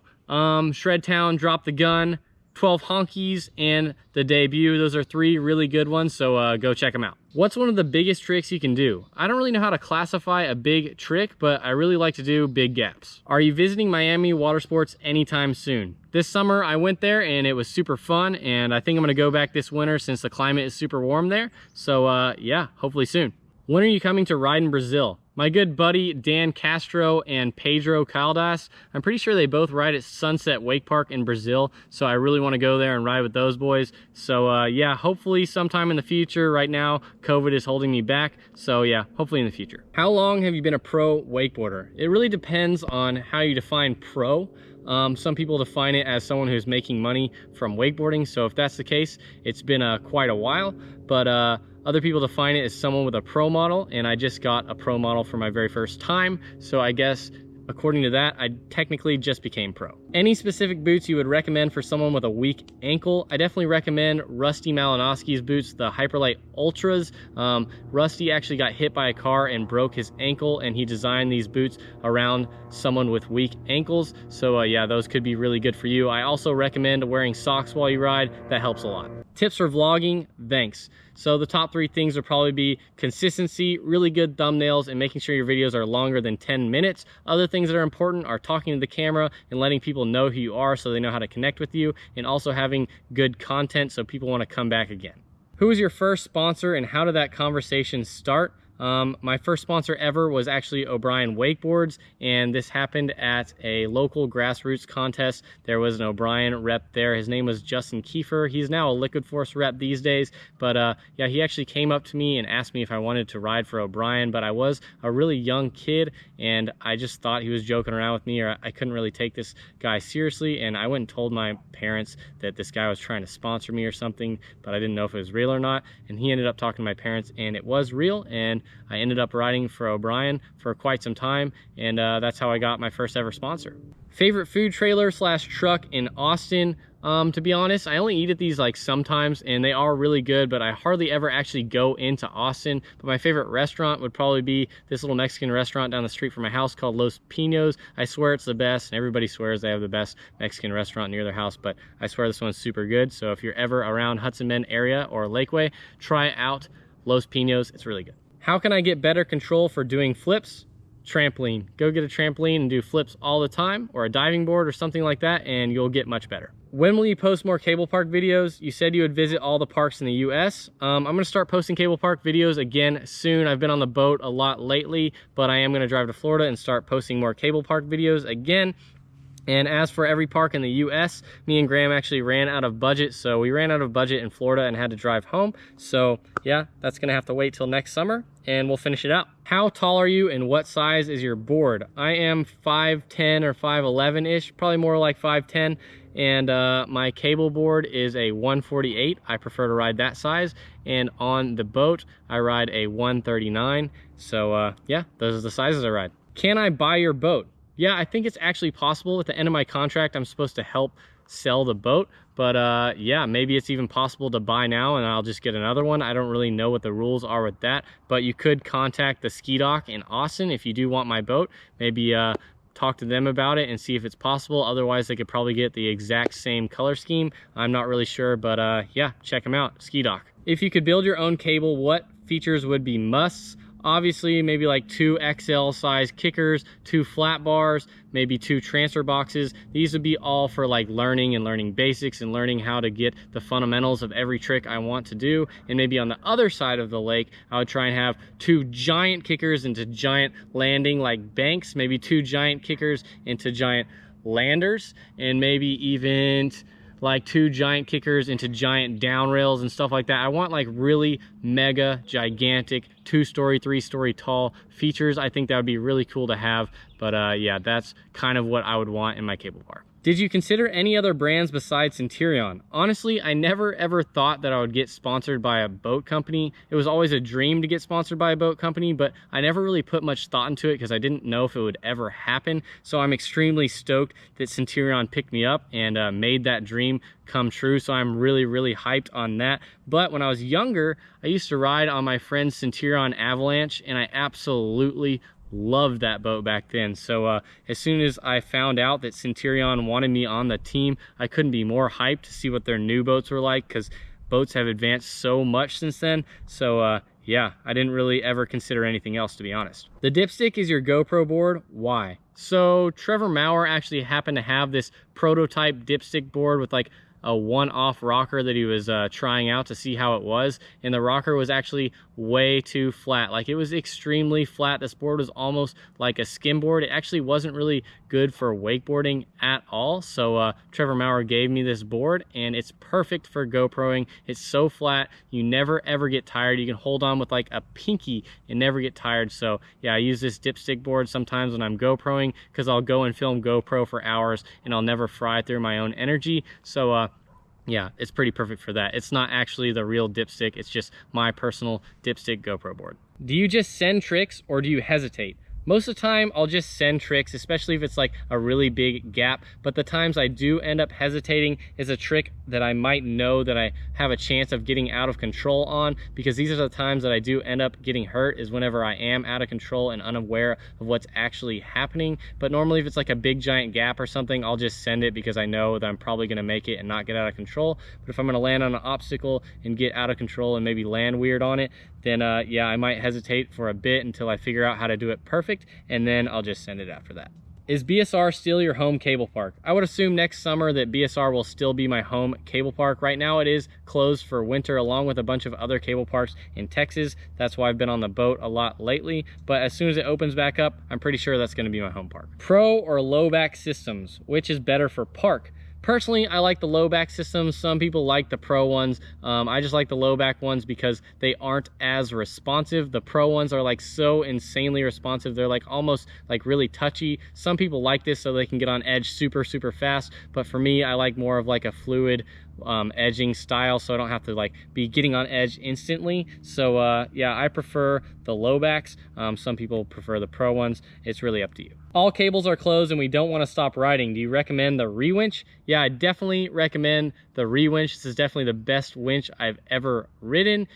Shred Town, Drop the Gun, 12 Honkies, and The Debut. Those are 3 really good ones, so go check them out. What's one of the biggest tricks you can do? I don't really know how to classify a big trick, but I really like to do big gaps. Are you visiting Miami water sports anytime soon? This summer I went there and it was super fun, and I think I'm gonna go back this winter since the climate is super warm there. So yeah, hopefully soon. When are you coming to ride in Brazil? My good buddy Dan Castro and Pedro Caldas, I'm pretty sure they both ride at Sunset Wake Park in Brazil, so I really want to go there and ride with those boys. So yeah, hopefully sometime in the future. Right now, COVID is holding me back, so yeah, hopefully in the future. How long have you been a pro wakeboarder? It really depends on how you define pro. Some people define it as someone who's making money from wakeboarding, so if that's the case, it's been quite a while, but other people define it as someone with a pro model, and I just got a pro model for my very first time, so I guess according to that, I technically just became pro. Any specific boots you would recommend for someone with a weak ankle? I definitely recommend Rusty Malinowski's boots, the Hyperlight Ultras. Rusty actually got hit by a car and broke his ankle, and he designed these boots around someone with weak ankles. So yeah, those could be really good for you. I also recommend wearing socks while you ride. That helps a lot. Tips for vlogging? Thanks. So the top 3 things would probably be consistency, really good thumbnails, and making sure your videos are longer than 10 minutes. Other things that are important are talking to the camera and letting people know who you are so they know how to connect with you, and also having good content so people want to come back again. Who was your first sponsor and how did that conversation start? My first sponsor ever was actually O'Brien Wakeboards, and this happened at a local grassroots contest. There was an O'Brien rep there. His name was Justin Kiefer. He's now a Liquid Force rep these days, but yeah, he actually came up to me and asked me if I wanted to ride for O'Brien, but I was a really young kid and I just thought he was joking around with me, or I couldn't really take this guy seriously, and I went and told my parents that this guy was trying to sponsor me or something, but I didn't know if it was real or not, and he ended up talking to my parents and it was real, and I ended up riding for O'Brien for quite some time, and that's how I got my first ever sponsor. Favorite food trailer / truck in Austin? To be honest, I only eat at these like sometimes, and they are really good, but I hardly ever actually go into Austin. But my favorite restaurant would probably be this little Mexican restaurant down the street from my house called Los Pinos. I swear it's the best, and everybody swears they have the best Mexican restaurant near their house, but I swear this one's super good. So if you're ever around Hudson Bend area or Lakeway, try out Los Pinos. It's really good. How can I get better control for doing flips? Trampoline. Go get a trampoline and do flips all the time, or a diving board or something like that, and you'll get much better. When will you post more cable park videos? You said you would visit all the parks in the US. I'm gonna start posting cable park videos again soon. I've been on the boat a lot lately, but I am gonna drive to Florida and start posting more cable park videos again. And as for every park in the US, me and Graham actually ran out of budget. So we ran out of budget in Florida and had to drive home. So yeah, that's gonna have to wait till next summer and we'll finish it out. How tall are you and what size is your board? I am 5'10" or 5'11"-ish, probably more like 5'10". And my cable board is a 148. I prefer to ride that size. And on the boat, I ride a 139. So yeah, those are the sizes I ride. Can I buy your boat? Yeah, I think it's actually possible. At the end of my contract, I'm supposed to help sell the boat, but yeah, maybe it's even possible to buy now and I'll just get another one. I don't really know what the rules are with that, but you could contact the ski dock in Austin if you do want my boat. Maybe talk to them about it and see if it's possible. Otherwise, they could probably get the exact same color scheme. I'm not really sure, but yeah, check them out, ski dock. If you could build your own cable, what features would be musts? Obviously, maybe like 2 XL size kickers, 2 flat bars, maybe 2 transfer boxes. These would be all for like learning basics and learning how to get the fundamentals of every trick I want to do. And maybe on the other side of the lake, I would try and have 2 giant kickers into giant landing like banks, maybe 2 giant kickers into giant landers, and maybe even like 2 giant kickers into giant down rails and stuff like that. I want like really mega gigantic 2-story, 3-story tall features. I think that would be really cool to have, but yeah, that's kind of what I would want in my cable park. Did you consider any other brands besides Centurion? Honestly, I never ever thought that I would get sponsored by a boat company. It was always a dream to get sponsored by a boat company, but I never really put much thought into it because I didn't know if it would ever happen. So I'm extremely stoked that Centurion picked me up and made that dream come true. So I'm really hyped on that. But when I was younger, I used to ride on my friend's Centurion Avalanche, and I absolutely loved that boat back then. So as soon as I found out that Centurion wanted me on the team, I couldn't be more hyped to see what their new boats were like, because boats have advanced so much since then. So yeah, I didn't really ever consider anything else, to be honest. The dipstick is your GoPro board. Why? So Trevor Maurer actually happened to have this prototype dipstick board with like a one-off rocker that he was trying out to see how it was, and the rocker was actually way too flat. Like, it was extremely flat. This board was almost like a skim board. It actually wasn't really good for wakeboarding at all. So Trevor Maurer gave me this board, and it's perfect for GoProing. It's so flat, you never ever get tired. You can hold on with like a pinky and never get tired. So yeah, I use this dipstick board sometimes when I'm GoProing, because I'll go and film GoPro for hours and I'll never fry through my own energy. So yeah, it's pretty perfect for that. It's not actually the real dipstick, it's just my personal dipstick GoPro board. Do you just send tricks or do you hesitate? Most of the time, I'll just send tricks, especially if it's like a really big gap. But the times I do end up hesitating is a trick that I might know that I have a chance of getting out of control on, because these are the times that I do end up getting hurt, is whenever I am out of control and unaware of what's actually happening. But normally if it's like a big giant gap or something, I'll just send it because I know that I'm probably gonna make it and not get out of control. But if I'm gonna land on an obstacle and get out of control and maybe land weird on it, then yeah, I might hesitate for a bit until I figure out how to do it perfect, and then I'll just send it after that. Is BSR still your home cable park? I would assume next summer that BSR will still be my home cable park. Right now it is closed for winter, along with a bunch of other cable parks in Texas. That's why I've been on the boat a lot lately. But as soon as it opens back up, I'm pretty sure that's gonna be my home park. Pro or low back systems, which is better for park? Personally, I like the low back systems. Some people like the pro ones. I just like the low back ones because they aren't as responsive. The pro ones are like so insanely responsive. They're like almost like really touchy. Some people like this so they can get on edge super fast. But for me, I like more of like a fluid edging style, so I don't have to like be getting on edge instantly. So yeah, I prefer the low backs. Some people prefer the pro ones. It's really up to you. All cables are closed and we don't want to stop riding. Do you recommend the re-winch? Yeah, I definitely recommend the re-winch. This is definitely the best winch I've ever ridden.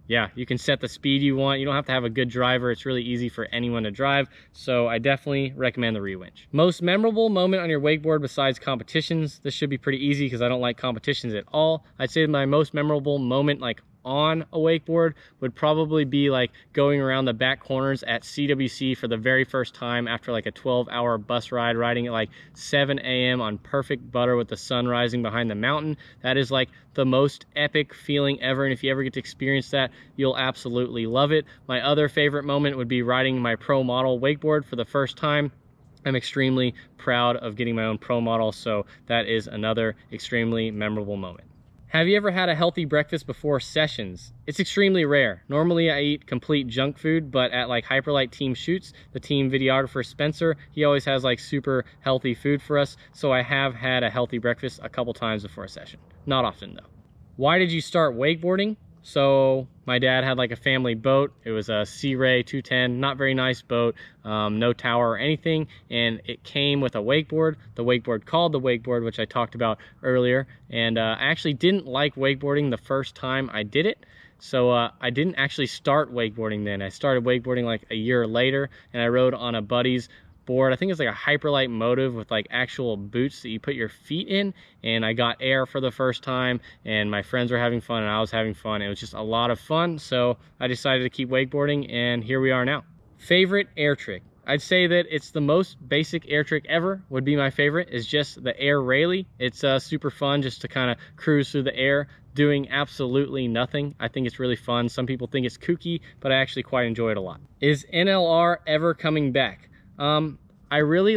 Yeah, you can set the speed you want. You don't have to have a good driver. It's really easy for anyone to drive. So I definitely recommend the re-winch. Most memorable moment on your wakeboard besides competitions? This should be pretty easy because I don't like competitions at all. I'd say my most memorable moment like on a wakeboard would probably be like going around the back corners at CWC for the very first time after like a 12-hour bus ride, riding at like 7 a.m. on perfect butter with the sun rising behind the mountain. That is like the most epic feeling ever, and if you ever get to experience that, you'll absolutely love it. My other favorite moment would be riding my pro model wakeboard for the first time. I'm extremely proud of getting my own pro model, so that is another extremely memorable moment. Have you ever had a healthy breakfast before sessions? It's extremely rare. Normally I eat complete junk food, but at like Hyperlight team shoots, the team videographer Spencer, he always has like super healthy food for us. So I have had a healthy breakfast a couple times before a session. Not often though. Why did you start wakeboarding? So my dad had like a family boat. It was a Sea Ray 210, not very nice boat, no tower or anything, and it came with a wakeboard. The wakeboard called the wakeboard, which I talked about earlier, and I actually didn't like wakeboarding the first time I did it. So I didn't actually start wakeboarding then. I started wakeboarding like a year later, and I rode on a buddy's board. I think it's like a Hyperlight Motive with like actual boots that you put your feet in, and I got air for the first time, and my friends were having fun and I was having fun. It was just a lot of fun, so I decided to keep wakeboarding, and here we are now. Favorite air trick? I'd say that it's the most basic air trick ever would be my favorite, is just the air Rayleigh. It's super fun just to kind of cruise through the air doing absolutely nothing. I think it's really fun. Some people think it's kooky, but I actually quite enjoy it a lot. Is NLR ever coming back? I really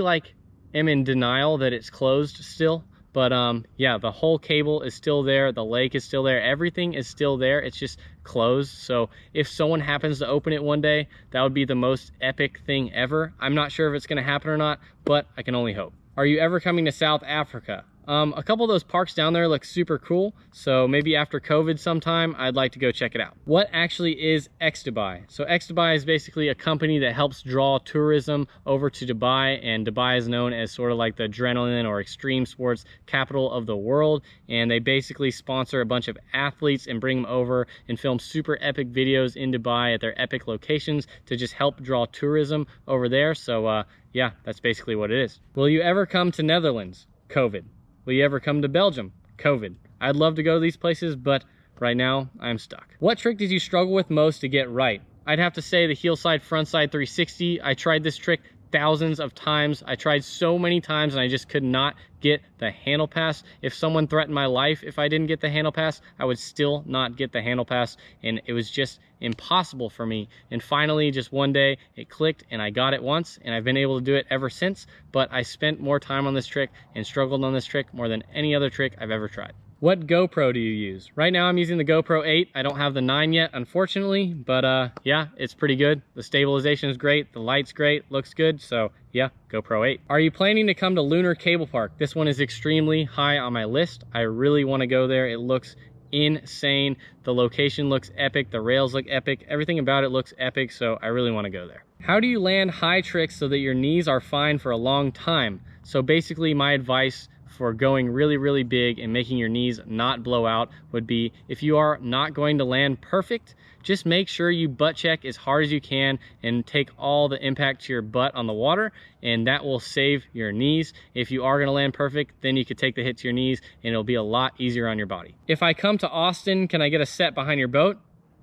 am in denial that it's closed still, but yeah, the whole cable is still there, the lake is still there, everything is still there, it's just closed. So if someone happens to open it one day, that would be the most epic thing ever. I'm not sure if it's gonna happen or not, but I can only hope. Are you ever coming to South Africa? A couple of those parks down there look super cool, so maybe after COVID sometime, I'd like to go check it out. What actually is X-Dubai? So X-Dubai is basically a company that helps draw tourism over to Dubai, and Dubai is known as sort of like the adrenaline or extreme sports capital of the world, and they basically sponsor a bunch of athletes and bring them over and film super epic videos in Dubai at their epic locations to just help draw tourism over there. So yeah, that's basically what it is. Will you ever come to Netherlands? COVID. Will you ever come to Belgium? COVID. I'd love to go to these places, but right now I'm stuck. What trick did you struggle with most to get right? I'd have to say the heel side frontside 360. I tried this trick thousands of times. I tried so many times and I just could not get the handle pass. If someone threatened my life if I didn't get the handle pass, I would still not get the handle pass, and it was just impossible for me. And finally, just one day it clicked and I got it once, and I've been able to do it ever since. But I spent more time on this trick and struggled on this trick more than any other trick I've ever tried. What GoPro do you use? Right now I'm using the GoPro 8. I don't have the 9 yet, unfortunately, but yeah, it's pretty good. The stabilization is great, the light's great, looks good, so yeah, GoPro 8. Are you planning to come to Lunar Cable Park? This one is extremely high on my list. I really want to go there. It looks insane. The location looks epic, the rails look epic, everything about it looks epic, so I really want to go there. How do you land high tricks so that your knees are fine for a long time? So basically my advice for going really, really big and making your knees not blow out would be, if you are not going to land perfect, just make sure you butt check as hard as you can and take all the impact to your butt on the water, and that will save your knees. If you are going to land perfect, then you could take the hit to your knees and it'll be a lot easier on your body. If I come to Austin, can I get a set behind your boat?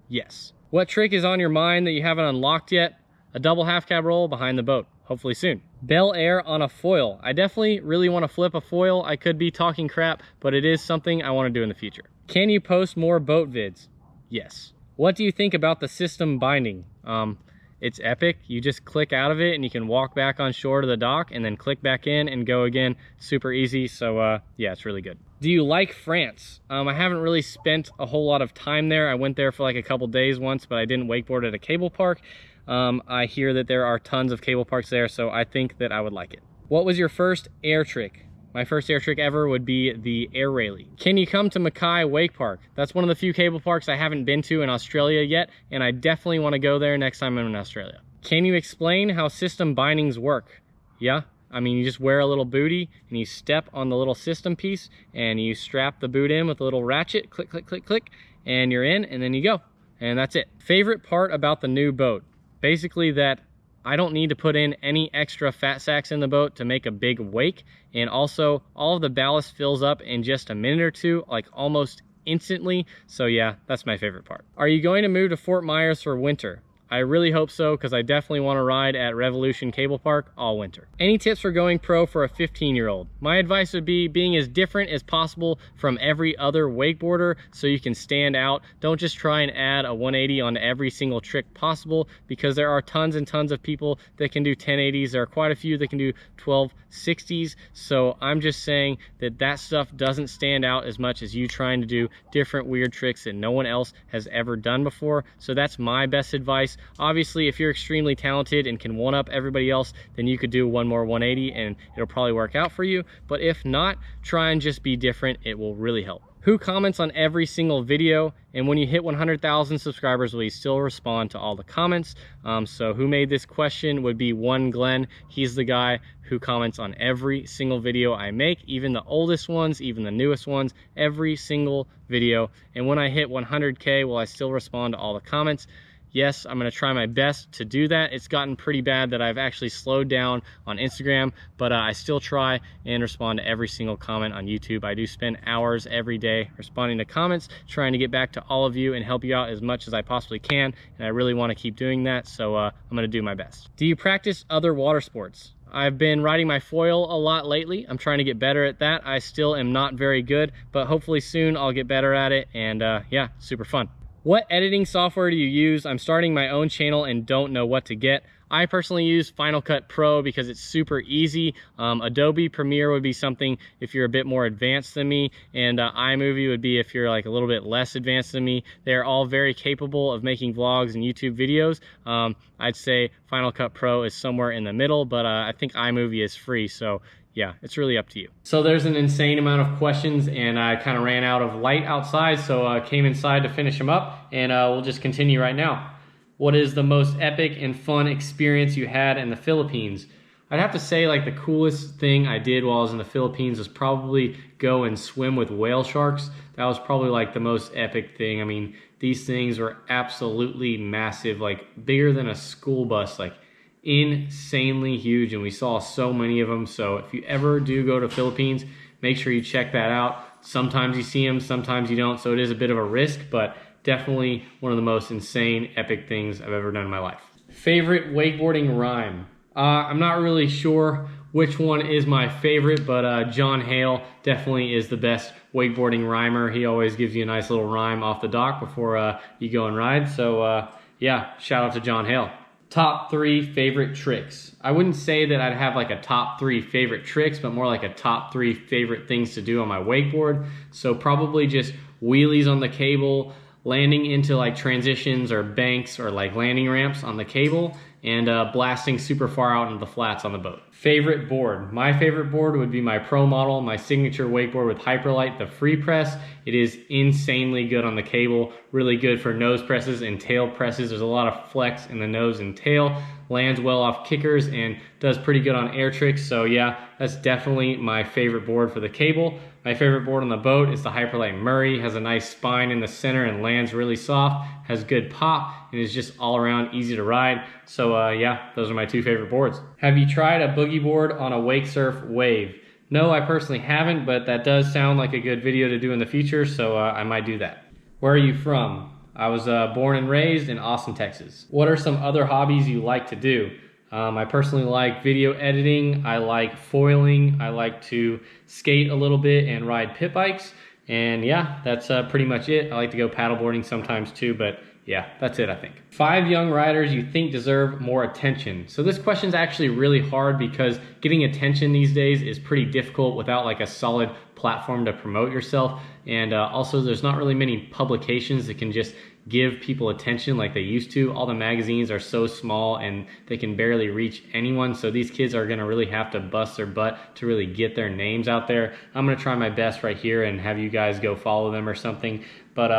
Yes. What trick is on your mind that you haven't unlocked yet? A double half cab roll behind the boat, hopefully soon. Bel Air on a foil. I definitely really want to flip a foil. I could be talking crap, but it is something I want to do in the future. Can you post more boat vids? Yes. What do you think about the system binding? It's epic. You just click out of it and you can walk back on shore to the dock and then click back in and go again. Super easy. So yeah, it's really good. Do you like France? I haven't really spent a whole lot of time there. I went there for like a couple days once, but I didn't wakeboard at a cable park. I hear that there are tons of cable parks there, so I think that I would like it. What was your first air trick? My first air trick ever would be the air railie. Can you come to Mackay Wake Park? That's one of the few cable parks I haven't been to in Australia yet, and I definitely want to go there next time I'm in Australia. Can you explain how system bindings work? Yeah, I mean, you just wear a little bootie and you step on the little system piece and you strap the boot in with a little ratchet, click, click, click, click, and you're in, and then you go. And that's it. Favorite part about the new boat? Basically that I don't need to put in any extra fat sacks in the boat to make a big wake. And also all of the ballast fills up in just a minute or two, like almost instantly. So yeah, that's my favorite part. Are you going to move to Fort Myers for winter? I really hope so, because I definitely want to ride at Revolution Cable Park all winter. Any tips for going pro for a 15-year-old? My advice would be being as different as possible from every other wakeboarder so you can stand out. Don't just try and add a 180 on every single trick possible, because there are tons and tons of people that can do 1080s. There are quite a few that can do 1260s. So I'm just saying that that stuff doesn't stand out as much as you trying to do different weird tricks that no one else has ever done before. So that's my best advice. Obviously, if you're extremely talented and can one-up everybody else, then you could do one more 180 and it'll probably work out for you. But if not, try and just be different. It will really help. Who comments on every single video? And when you hit 100,000 subscribers, will you still respond to all the comments? So who made this question would be one Glenn. He's the guy who comments on every single video I make, even the oldest ones, even the newest ones, every single video. And when I hit 100K, will I still respond to all the comments? Yes, I'm going to try my best to do that. It's gotten pretty bad that I've actually slowed down on Instagram, but I still try and respond to every single comment on YouTube. I do spend hours every day responding to comments, trying to get back to all of you and help you out as much as I possibly can, and I really want to keep doing that, so I'm going to do my best. Do you practice other water sports? I've been riding my foil a lot lately. I'm trying to get better at that. I still am not very good, but hopefully soon I'll get better at it, and yeah, super fun. What editing software do you use? I'm starting my own channel and don't know what to get. I personally use Final Cut Pro because it's super easy. Adobe Premiere would be something if you're a bit more advanced than me, and iMovie would be if you're like a little bit less advanced than me. They're all very capable of making vlogs and YouTube videos. I'd say Final Cut Pro is somewhere in the middle, but I think iMovie is free, so yeah, it's really up to you. So there's an insane amount of questions, and I kind of ran out of light outside, so I came inside to finish them up, and we'll just continue right now. What is the most epic and fun experience you had in the Philippines? I'd have to say like the coolest thing I did while I was in the Philippines was probably go and swim with whale sharks. That was probably like the most epic thing. I mean, these things were absolutely massive, like bigger than a school bus, like insanely huge, and we saw so many of them. So if you ever do go to Philippines, make sure you check that out. Sometimes you see them, sometimes you don't, so it is a bit of a risk, but definitely one of the most insane epic things I've ever done in my life. Favorite wakeboarding rhyme? I'm not really sure which one is my favorite, but John Hale definitely is the best wakeboarding rhymer. He always gives you a nice little rhyme off the dock before you go and ride. So yeah, shout out to John Hale. Top 3 favorite tricks. I wouldn't say that I'd have like a top 3 favorite tricks, but more like a top 3 favorite things to do on my wakeboard. So probably just wheelies on the cable, landing into like transitions or banks or like landing ramps on the cable, and blasting super far out into the flats on the boat. Favorite board. My favorite board would be my Pro Model, my signature wakeboard with Hyperlight, the free press. It is insanely good on the cable, really good for nose presses and tail presses. There's a lot of flex in the nose and tail, lands well off kickers, and does pretty good on air tricks. So yeah, that's definitely my favorite board for the cable. My favorite board on the boat is the Hyperlight Murray. Has a nice spine in the center and lands really soft, has good pop, and is just all around easy to ride. So yeah, those are my 2 favorite boards. Have you tried a boogie board on a wake surf wave? No, I personally haven't, but that does sound like a good video to do in the future, so I might do that. Where are you from? I was born and raised in Austin, Texas. What are some other hobbies you like to do? I personally like video editing, I like foiling, I like to skate a little bit and ride pit bikes, and yeah, that's pretty much it. I like to go paddleboarding sometimes too, but yeah, that's it I think. 5 young riders you think deserve more attention. So this question is actually really hard because getting attention these days is pretty difficult without like a solid platform to promote yourself, and also there's not really many publications that can just give people attention like they used to. All the magazines are so small and they can barely reach anyone, so these kids are gonna really have to bust their butt to really get their names out there. I'm gonna try my best right here and have you guys go follow them or something, but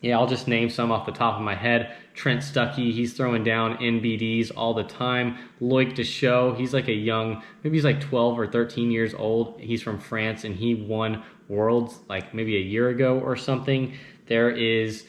yeah, I'll just name some off the top of my head. Trent Stuckey, he's throwing down NBDs all the time. Loic Deschaux, he's like a young, maybe he's like 12 or 13 years old. He's from France and he won Worlds like maybe a year ago or something. There is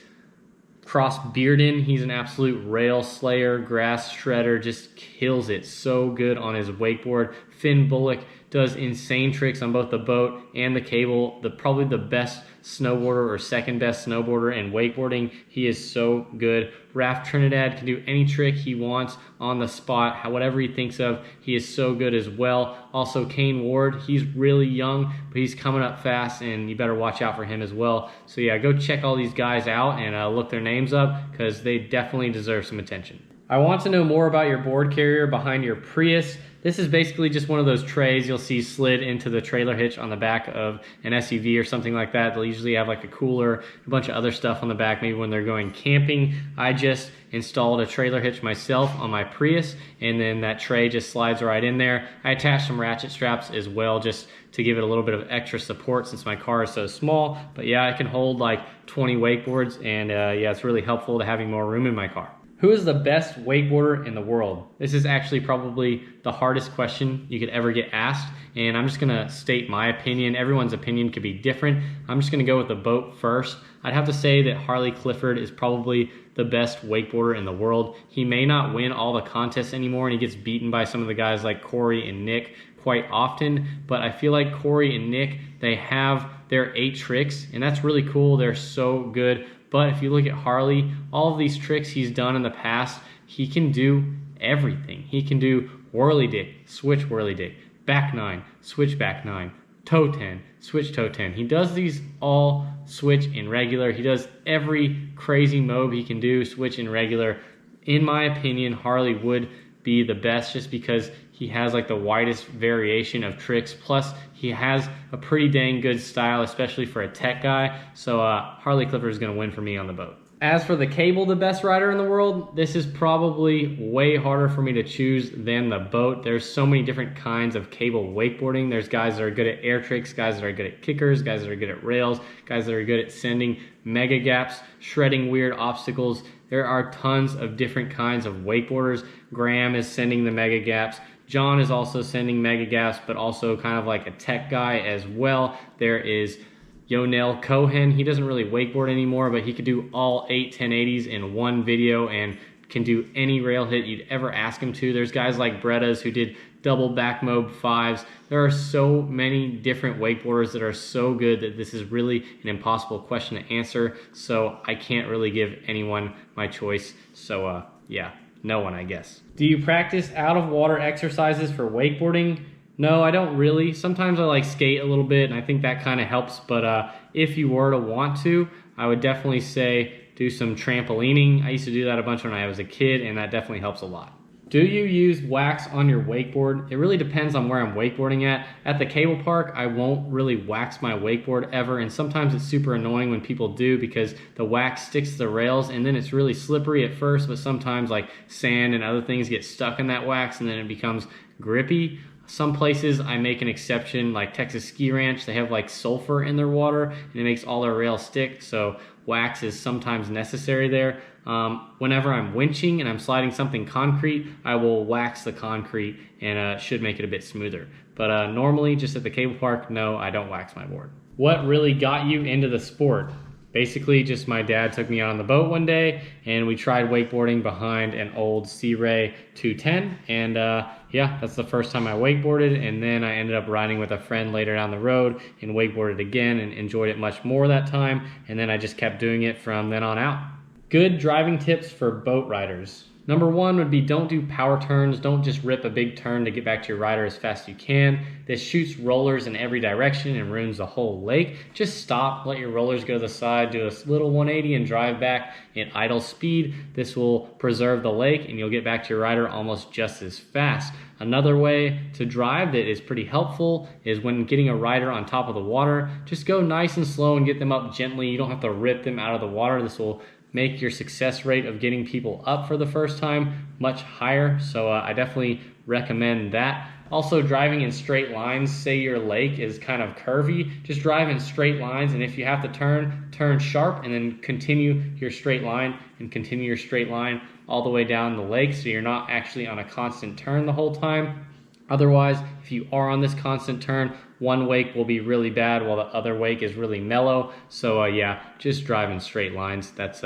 Cross Bearden, he's an absolute rail slayer, grass shredder, just kills it so good on his wakeboard. Finn Bullock does insane tricks on both the boat and the cable. Probably the best snowboarder or second best snowboarder in wakeboarding. He is so good. Raph Trinidad can do any trick he wants on the spot, whatever he thinks of. He is so good as well. Also Kane Ward, he's really young, but he's coming up fast and you better watch out for him as well. So yeah, go check all these guys out and look their names up because they definitely deserve some attention. I want to know more about your board carrier behind your Prius. This is basically just one of those trays you'll see slid into the trailer hitch on the back of an SUV or something like that. They'll usually have like a cooler, a bunch of other stuff on the back, maybe when they're going camping. I just installed a trailer hitch myself on my Prius, and then that tray just slides right in there. I attached some ratchet straps as well just to give it a little bit of extra support since my car is so small. But yeah, I can hold like 20 wakeboards, and yeah, it's really helpful to having more room in my car. Who is the best wakeboarder in the world? This is actually probably the hardest question you could ever get asked, and I'm just gonna state my opinion. Everyone's opinion could be different. I'm just gonna go with the boat first. I'd have to say that Harley Clifford is probably the best wakeboarder in the world. He may not win all the contests anymore, and he gets beaten by some of the guys like Corey and Nick quite often, but I feel like Corey and Nick, they have their 8 tricks, and that's really cool. They're so good. But if you look at Harley, all of these tricks he's done in the past, he can do everything. He can do whirly dick, switch whirly dick, back 9, switch back 9, toe 10, switch toe 10. He does these all switch in regular. He does every crazy mode he can do switch in regular. In my opinion, Harley would be the best just because he has like the widest variation of tricks. Plus, he has a pretty dang good style, especially for a tech guy. So Harley Clifford is going to win for me on the boat. As for the cable, the best rider in the world, this is probably way harder for me to choose than the boat. There's so many different kinds of cable wakeboarding. There's guys that are good at air tricks, guys that are good at kickers, guys that are good at rails, guys that are good at sending mega gaps, shredding weird obstacles. There are tons of different kinds of wakeboarders. Graham is sending the mega gaps. John is also sending mega gaps, but also kind of like a tech guy as well. There is Oneill Cohen. He doesn't really wakeboard anymore, but he could do all 8 1080s in one video and can do any rail hit you'd ever ask him to. There's guys like Brettas who did double back mob 5s. There are so many different wakeboarders that are so good that this is really an impossible question to answer. So I can't really give anyone my choice. So yeah, No one, I guess. Do you practice out of water exercises for wakeboarding? No, I don't really. Sometimes I like skate a little bit, and I think that kind of helps. But if you were to want to, I would definitely say do some trampolining. I used to do that a bunch when I was a kid, and that definitely helps a lot. Do you use wax on your wakeboard? It really depends on where I'm wakeboarding at. At the cable park, I won't really wax my wakeboard ever, and sometimes it's super annoying when people do because the wax sticks to the rails and then it's really slippery at first, but sometimes like sand and other things get stuck in that wax and then it becomes grippy. Some places I make an exception, like Texas Ski Ranch, they have like sulfur in their water and it makes all their rails stick, so wax is sometimes necessary there. Whenever I'm winching and I'm sliding something concrete, I will wax the concrete and should make it a bit smoother. But normally, just at the cable park, no, I don't wax my board. What really got you into the sport? Basically, just my dad took me out on the boat one day and we tried wakeboarding behind an old Sea Ray 210. And yeah, that's the first time I wakeboarded. And then I ended up riding with a friend later down the road and wakeboarded again and enjoyed it much more that time. And then I just kept doing it from then on out. Good driving tips for boat riders. Number one would be don't do power turns. Don't just rip a big turn to get back to your rider as fast as you can. This shoots rollers in every direction and ruins the whole lake. Just stop, let your rollers go to the side, do a little 180 and drive back at idle speed. This will preserve the lake and you'll get back to your rider almost just as fast. Another way to drive that is pretty helpful is when getting a rider on top of the water, just go nice and slow and get them up gently. You don't have to rip them out of the water. This will make your success rate of getting people up for the first time much higher. So I definitely recommend that. Also, driving in straight lines, say your lake is kind of curvy, just drive in straight lines, and if you have to turn sharp and then continue your straight line and continue your straight line all the way down the lake so you're not actually on a constant turn the whole time. Otherwise, if you are on this constant turn, one wake will be really bad while the other wake is really mellow. So yeah, just drive in straight lines. That's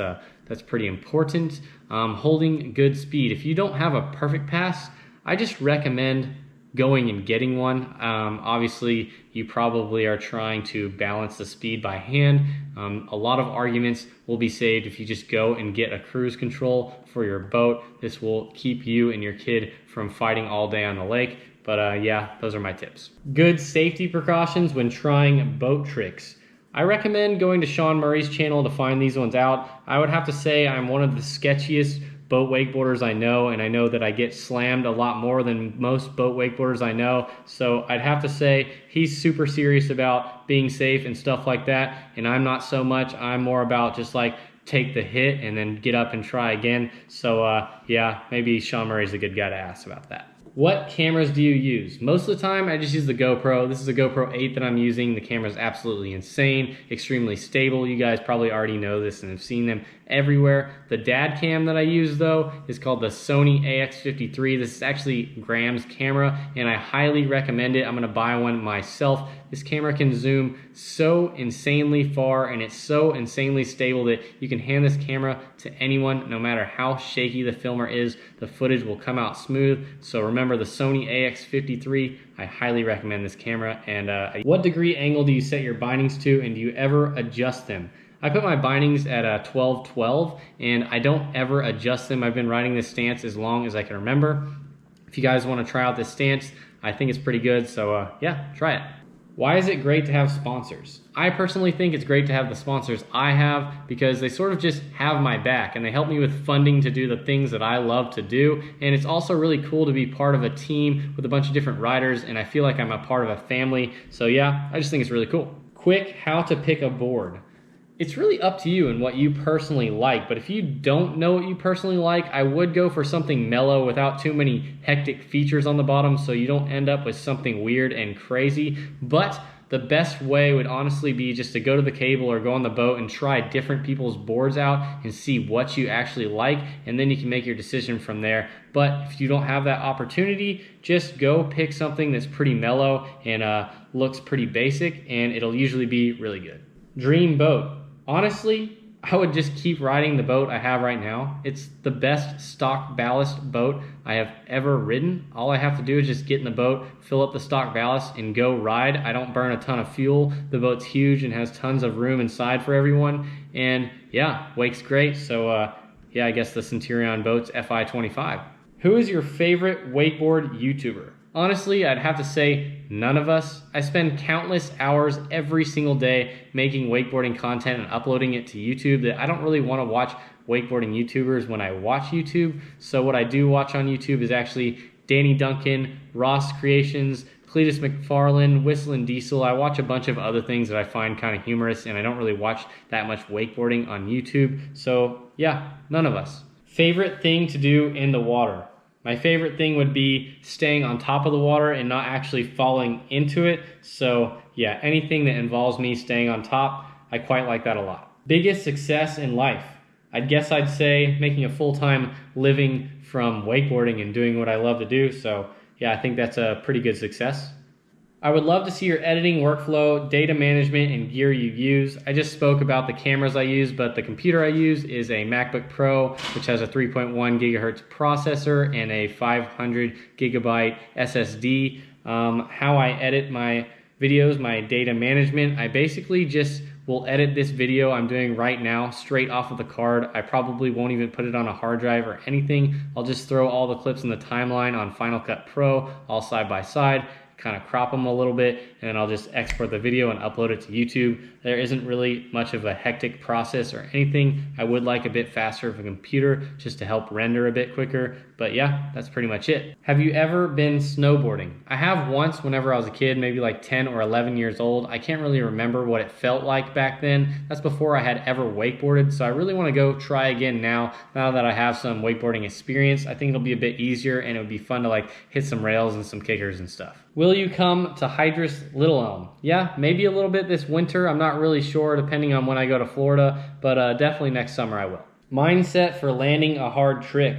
pretty important. Holding good speed. If you don't have a perfect pass, I just recommend going and getting one. Obviously, you probably are trying to balance the speed by hand. A lot of arguments will be saved if you just go and get a cruise control for your boat. This will keep you and your kid from fighting all day on the lake. But yeah, those are my tips. Good safety precautions when trying boat tricks. I recommend going to Sean Murray's channel to find these ones out. I would have to say I'm one of the sketchiest boat wakeboarders I know, and I know that I get slammed a lot more than most boat wakeboarders I know. So I'd have to say he's super serious about being safe and stuff like that, and I'm not so much. I'm more about just like take the hit and then get up and try again. So yeah, maybe Sean Murray's a good guy to ask about that. What cameras do you use? Most of the time, I just use the GoPro. This is a GoPro 8 that I'm using. The camera is absolutely insane, extremely stable. You guys probably already know this and have seen them everywhere. The dad cam that I use, though, is called the Sony AX53. This is actually Graham's camera, and I highly recommend it. I'm gonna buy one myself. This camera can zoom so insanely far, and it's so insanely stable that you can hand this camera to anyone, no matter how shaky the filmer is. The footage will come out smooth. So remember the Sony AX53. I highly recommend this camera. And what degree angle do you set your bindings to, and do you ever adjust them? I put my bindings at 12-12, and I don't ever adjust them. I've been riding this stance as long as I can remember. If you guys want to try out this stance, I think it's pretty good. So yeah, try it. Why is it great to have sponsors? I personally think it's great to have the sponsors I have because they sort of just have my back and they help me with funding to do the things that I love to do. And it's also really cool to be part of a team with a bunch of different riders, and I feel like I'm a part of a family. So yeah, I just think it's really cool. Quick, how to pick a board. It's really up to you and what you personally like, but if you don't know what you personally like, I would go for something mellow without too many hectic features on the bottom so you don't end up with something weird and crazy. But the best way would honestly be just to go to the cable or go on the boat and try different people's boards out and see what you actually like, and then you can make your decision from there. But if you don't have that opportunity, just go pick something that's pretty mellow and looks pretty basic, and it'll usually be really good. Dream boat. Honestly, I would just keep riding the boat I have right now. It's the best stock ballast boat I have ever ridden. All I have to do is just get in the boat, fill up the stock ballast, and go ride. I don't burn a ton of fuel. The boat's huge and has tons of room inside for everyone. And yeah, wake's great. So yeah, I guess the Centurion Boats FI25. Who is your favorite wakeboard YouTuber? Honestly, I'd have to say none of us. I spend countless hours every single day making wakeboarding content and uploading it to YouTube that I don't really want to watch wakeboarding YouTubers when I watch YouTube. So what I do watch on YouTube is actually Danny Duncan, Ross Creations, Cletus McFarlane, Whistling Diesel. I watch a bunch of other things that I find kind of humorous, and I don't really watch that much wakeboarding on YouTube. So yeah, none of us. Favorite thing to do in the water? My favorite thing would be staying on top of the water and not actually falling into it. So yeah, anything that involves me staying on top, I quite like that a lot. Biggest success in life? I guess I'd say making a full-time living from wakeboarding and doing what I love to do. So yeah, I think that's a pretty good success. I would love to see your editing workflow, data management, and gear you use. I just spoke about the cameras I use, but the computer I use is a MacBook Pro, which has a 3.1 gigahertz processor and a 500 gigabyte SSD. How I edit my videos, my data management, I basically just will edit this video I'm doing right now straight off of the card. I probably won't even put it on a hard drive or anything. I'll just throw all the clips in the timeline on Final Cut Pro, all side by side, kind of crop them a little bit, and then I'll just export the video and upload it to YouTube. There isn't really much of a hectic process or anything. I would like a bit faster of a computer just to help render a bit quicker, but yeah, that's pretty much it. Have you ever been snowboarding? I have once whenever I was a kid, maybe like 10 or 11 years old. I can't really remember what it felt like back then. That's before I had ever wakeboarded, so I really want to go try again now that I have some wakeboarding experience. I think it'll be a bit easier and it would be fun to like hit some rails and some kickers and stuff. Will you come to Hydrus Little Elm? Yeah, maybe a little bit this winter. I'm not really sure depending on when I go to Florida, but definitely next summer I will. Mindset for landing a hard trick.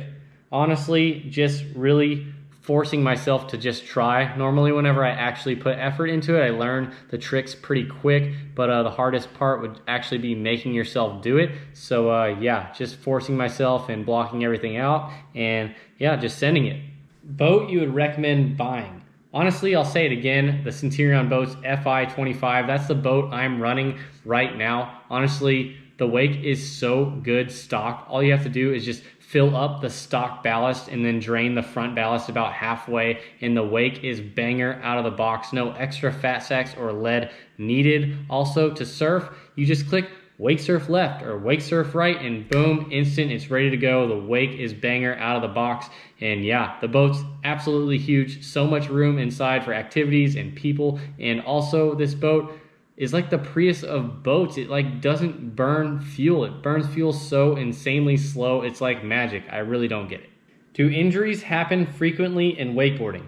Honestly, just really forcing myself to just try. Normally whenever I actually put effort into it, I learn the tricks pretty quick, but the hardest part would actually be making yourself do it. So yeah, just forcing myself and blocking everything out, and yeah, just sending it. Boat you would recommend buying? Honestly, I'll say it again, the Centurion Boats FI25, that's the boat I'm running right now. Honestly, the wake is so good stock. All you have to do is just fill up the stock ballast and then drain the front ballast about halfway, and the wake is banger out of the box. No extra fat sacks or lead needed. Also, to surf, you just click wake surf left or wake surf right, and boom, instant, it's ready to go. The wake is banger out of the box. And yeah, the boat's absolutely huge. So much room inside for activities and people. And also this boat is like the Prius of boats. It like doesn't burn fuel. It burns fuel so insanely slow. It's like magic. I really don't get it. Do injuries happen frequently in wakeboarding?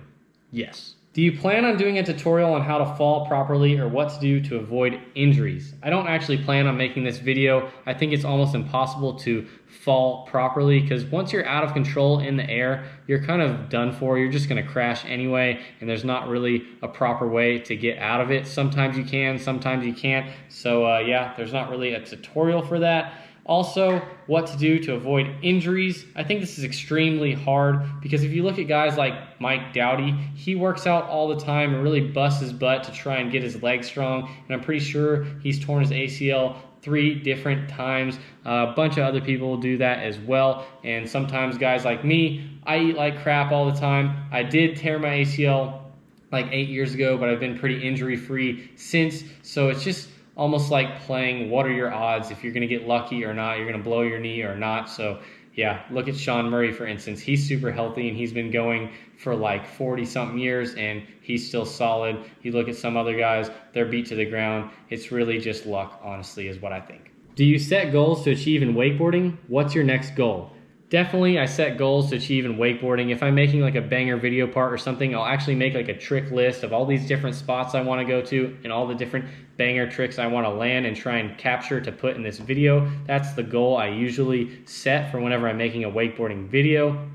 Yes. Do you plan on doing a tutorial on how to fall properly or what to do to avoid injuries? I don't actually plan on making this video. I think it's almost impossible to fall properly because once you're out of control in the air, you're kind of done for. You're just gonna crash anyway, and there's not really a proper way to get out of it. Sometimes you can, sometimes you can't. So yeah, there's not really a tutorial for that. Also, what to do to avoid injuries. I think this is extremely hard because if you look at guys like Mike Dowdy, he works out all the time and really busts his butt to try and get his legs strong. And I'm pretty sure he's torn his ACL 3 different times. A bunch of other people do that as well. And sometimes guys like me, I eat like crap all the time. I did tear my ACL like 8 years ago, but I've been pretty injury free since. So it's just almost like playing what are your odds if you're going to get lucky or not, you're going to blow your knee or not. So yeah, look at Sean Murray, for instance. He's super healthy and he's been going for like 40 something years and he's still solid. You look at some other guys, they're beat to the ground. It's really just luck, honestly, is what I think. Do you set goals to achieve in wakeboarding? What's your next goal? Definitely, I set goals to achieve in wakeboarding. If I'm making like a banger video part or something, I'll actually make like a trick list of all these different spots I want to go to and all the different banger tricks I want to land and try and capture to put in this video. That's the goal I usually set for whenever I'm making a wakeboarding video.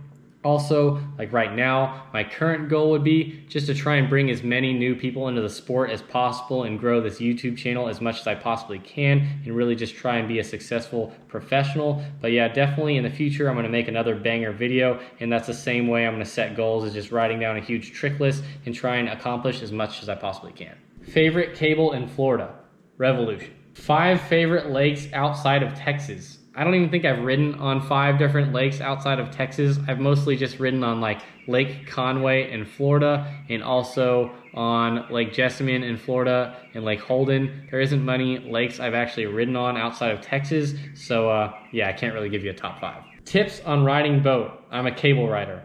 Also, like right now, my current goal would be just to try and bring as many new people into the sport as possible and grow this YouTube channel as much as I possibly can and really just try and be a successful professional. But yeah, definitely in the future, I'm going to make another banger video, and that's the same way I'm going to set goals, is just writing down a huge trick list and try and accomplish as much as I possibly can. Favorite cable in Florida? Revolution. 5 favorite lakes outside of Texas. I don't even think I've ridden on 5 different lakes outside of Texas. I've mostly just ridden on like Lake Conway in Florida and also on Lake Jessamine in Florida and Lake Holden. There isn't many lakes I've actually ridden on outside of Texas. So yeah, I can't really give you a top 5. Tips on riding boat. I'm a cable rider.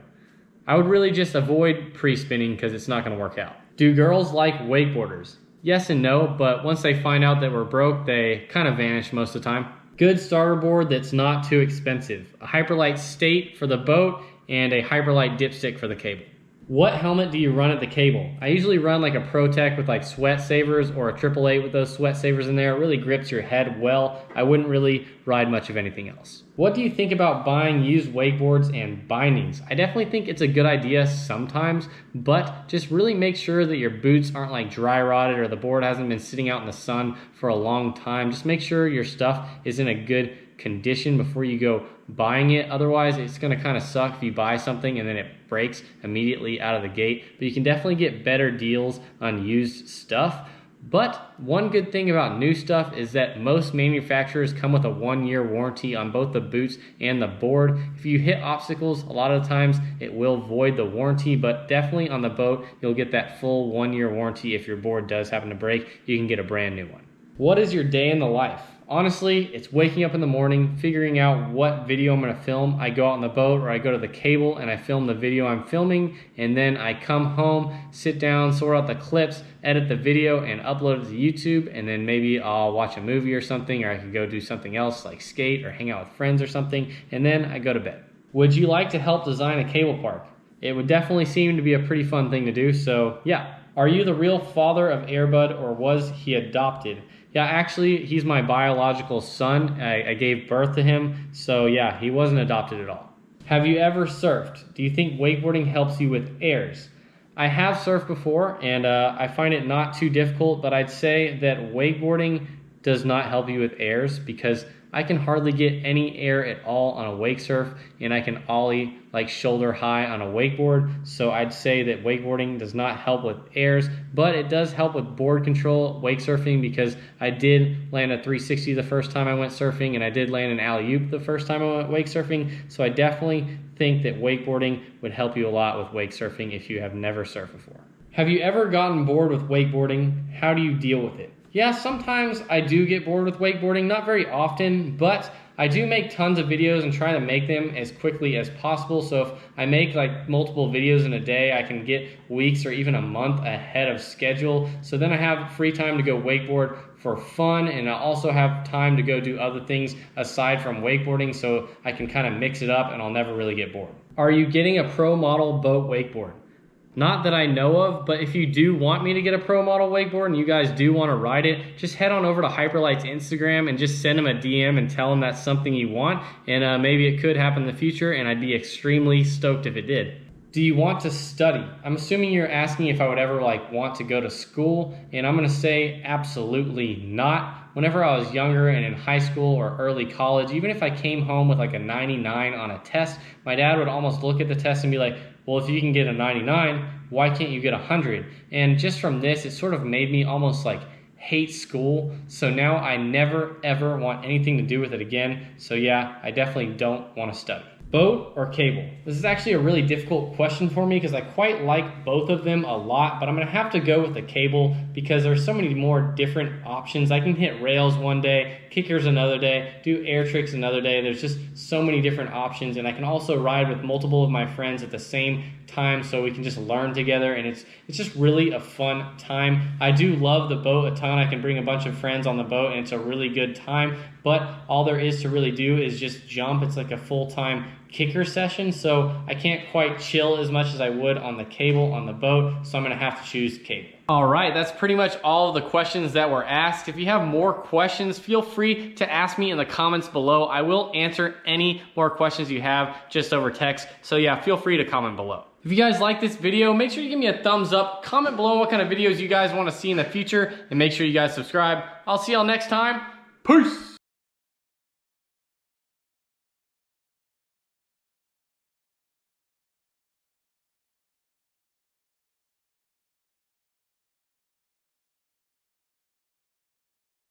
I would really just avoid pre-spinning because it's not gonna work out. Do girls like wakeboarders? Yes and no, but once they find out that we're broke, they kind of vanish most of the time. Good starter board that's not too expensive. A Hyperlight State for the boat and a Hyperlight dipstick for the cable. What helmet do you run at the cable? I usually run like a ProTech with like sweat savers or a 888 with those sweat savers in there. It really grips your head well. I wouldn't really ride much of anything else. What do you think about buying used wakeboards and bindings? I definitely think it's a good idea sometimes, but just really make sure that your boots aren't like dry rotted or the board hasn't been sitting out in the sun for a long time. Just make sure your stuff is in a good condition before you go buying it. Otherwise, it's going to kind of suck if you buy something and then it breaks immediately out of the gate. But you can definitely get better deals on used stuff. But one good thing about new stuff is that most manufacturers come with a 1-year warranty on both the boots and the board. If you hit obstacles, a lot of the times it will void the warranty, but definitely on the boat, you'll get that full 1-year warranty. If your board does happen to break, you can get a brand new one. What is your day in the life? Honestly, it's waking up in the morning, figuring out what video I'm gonna film. I go out on the boat or I go to the cable and I film the video I'm filming, and then I come home, sit down, sort out the clips, edit the video and upload it to YouTube, and then maybe I'll watch a movie or something, or I could go do something else like skate or hang out with friends or something, and then I go to bed. Would you like to help design a cable park? It would definitely seem to be a pretty fun thing to do, so yeah. Are you the real father of Airbud or was he adopted? Yeah, actually, he's my biological son. I gave birth to him, so yeah, he wasn't adopted at all. Have you ever surfed? Do you think wakeboarding helps you with airs? I have surfed before, and I find it not too difficult, but I'd say that wakeboarding does not help you with airs because I can hardly get any air at all on a wake surf, and I can ollie like shoulder high on a wakeboard. So I'd say that wakeboarding does not help with airs, but it does help with board control wake surfing because I did land a 360 the first time I went surfing, and I did land an alley-oop the first time I went wake surfing. So I definitely think that wakeboarding would help you a lot with wake surfing if you have never surfed before. Have you ever gotten bored with wakeboarding? How do you deal with it? Yeah, sometimes I do get bored with wakeboarding, not very often, but I do make tons of videos and try to make them as quickly as possible. So if I make like multiple videos in a day, I can get weeks or even a month ahead of schedule. So then I have free time to go wakeboard for fun, and I also have time to go do other things aside from wakeboarding, so I can kind of mix it up and I'll never really get bored. Are you getting a pro model boat wakeboard? Not that I know of, but if you do want me to get a pro model wakeboard and you guys do want to ride it, just head on over to Hyperlight's Instagram and just send him a DM and tell him that's something you want, and maybe it could happen in the future, and I'd be extremely stoked if it did. Do you want to study? I'm assuming you're asking if I would ever want to go to school, and I'm gonna say absolutely not. Whenever I was younger and in high school or early college, even if I came home with like a 99 on a test, my dad would almost look at the test and be like, well, if you can get a 99, why can't you get 100? And just from this, it sort of made me almost like hate school. So now I never ever want anything to do with it again. So yeah, I definitely don't want to study. Boat or cable? This is actually a really difficult question for me because I quite like both of them a lot, but I'm gonna have to go with the cable because there's so many more different options. I can hit rails one day, kickers another day, do air tricks another day. There's just so many different options, and I can also ride with multiple of my friends at the same time so we can just learn together, and it's just really a fun time. I do love the boat a ton. I can bring a bunch of friends on the boat and it's a really good time, but all there is to really do is just jump. It's like a full-time kicker session, so I can't quite chill as much as I would on the cable on the boat, so I'm gonna have to choose cable. All right, that's pretty much all of the questions that were asked. If you have more questions, feel free to ask me in the comments below. I will answer any more questions you have just over text, so yeah, feel free to comment below. If you guys like this video, make sure you give me a thumbs up, comment below what kind of videos you guys want to see in the future, and make sure you guys subscribe. I'll see y'all next time. Peace!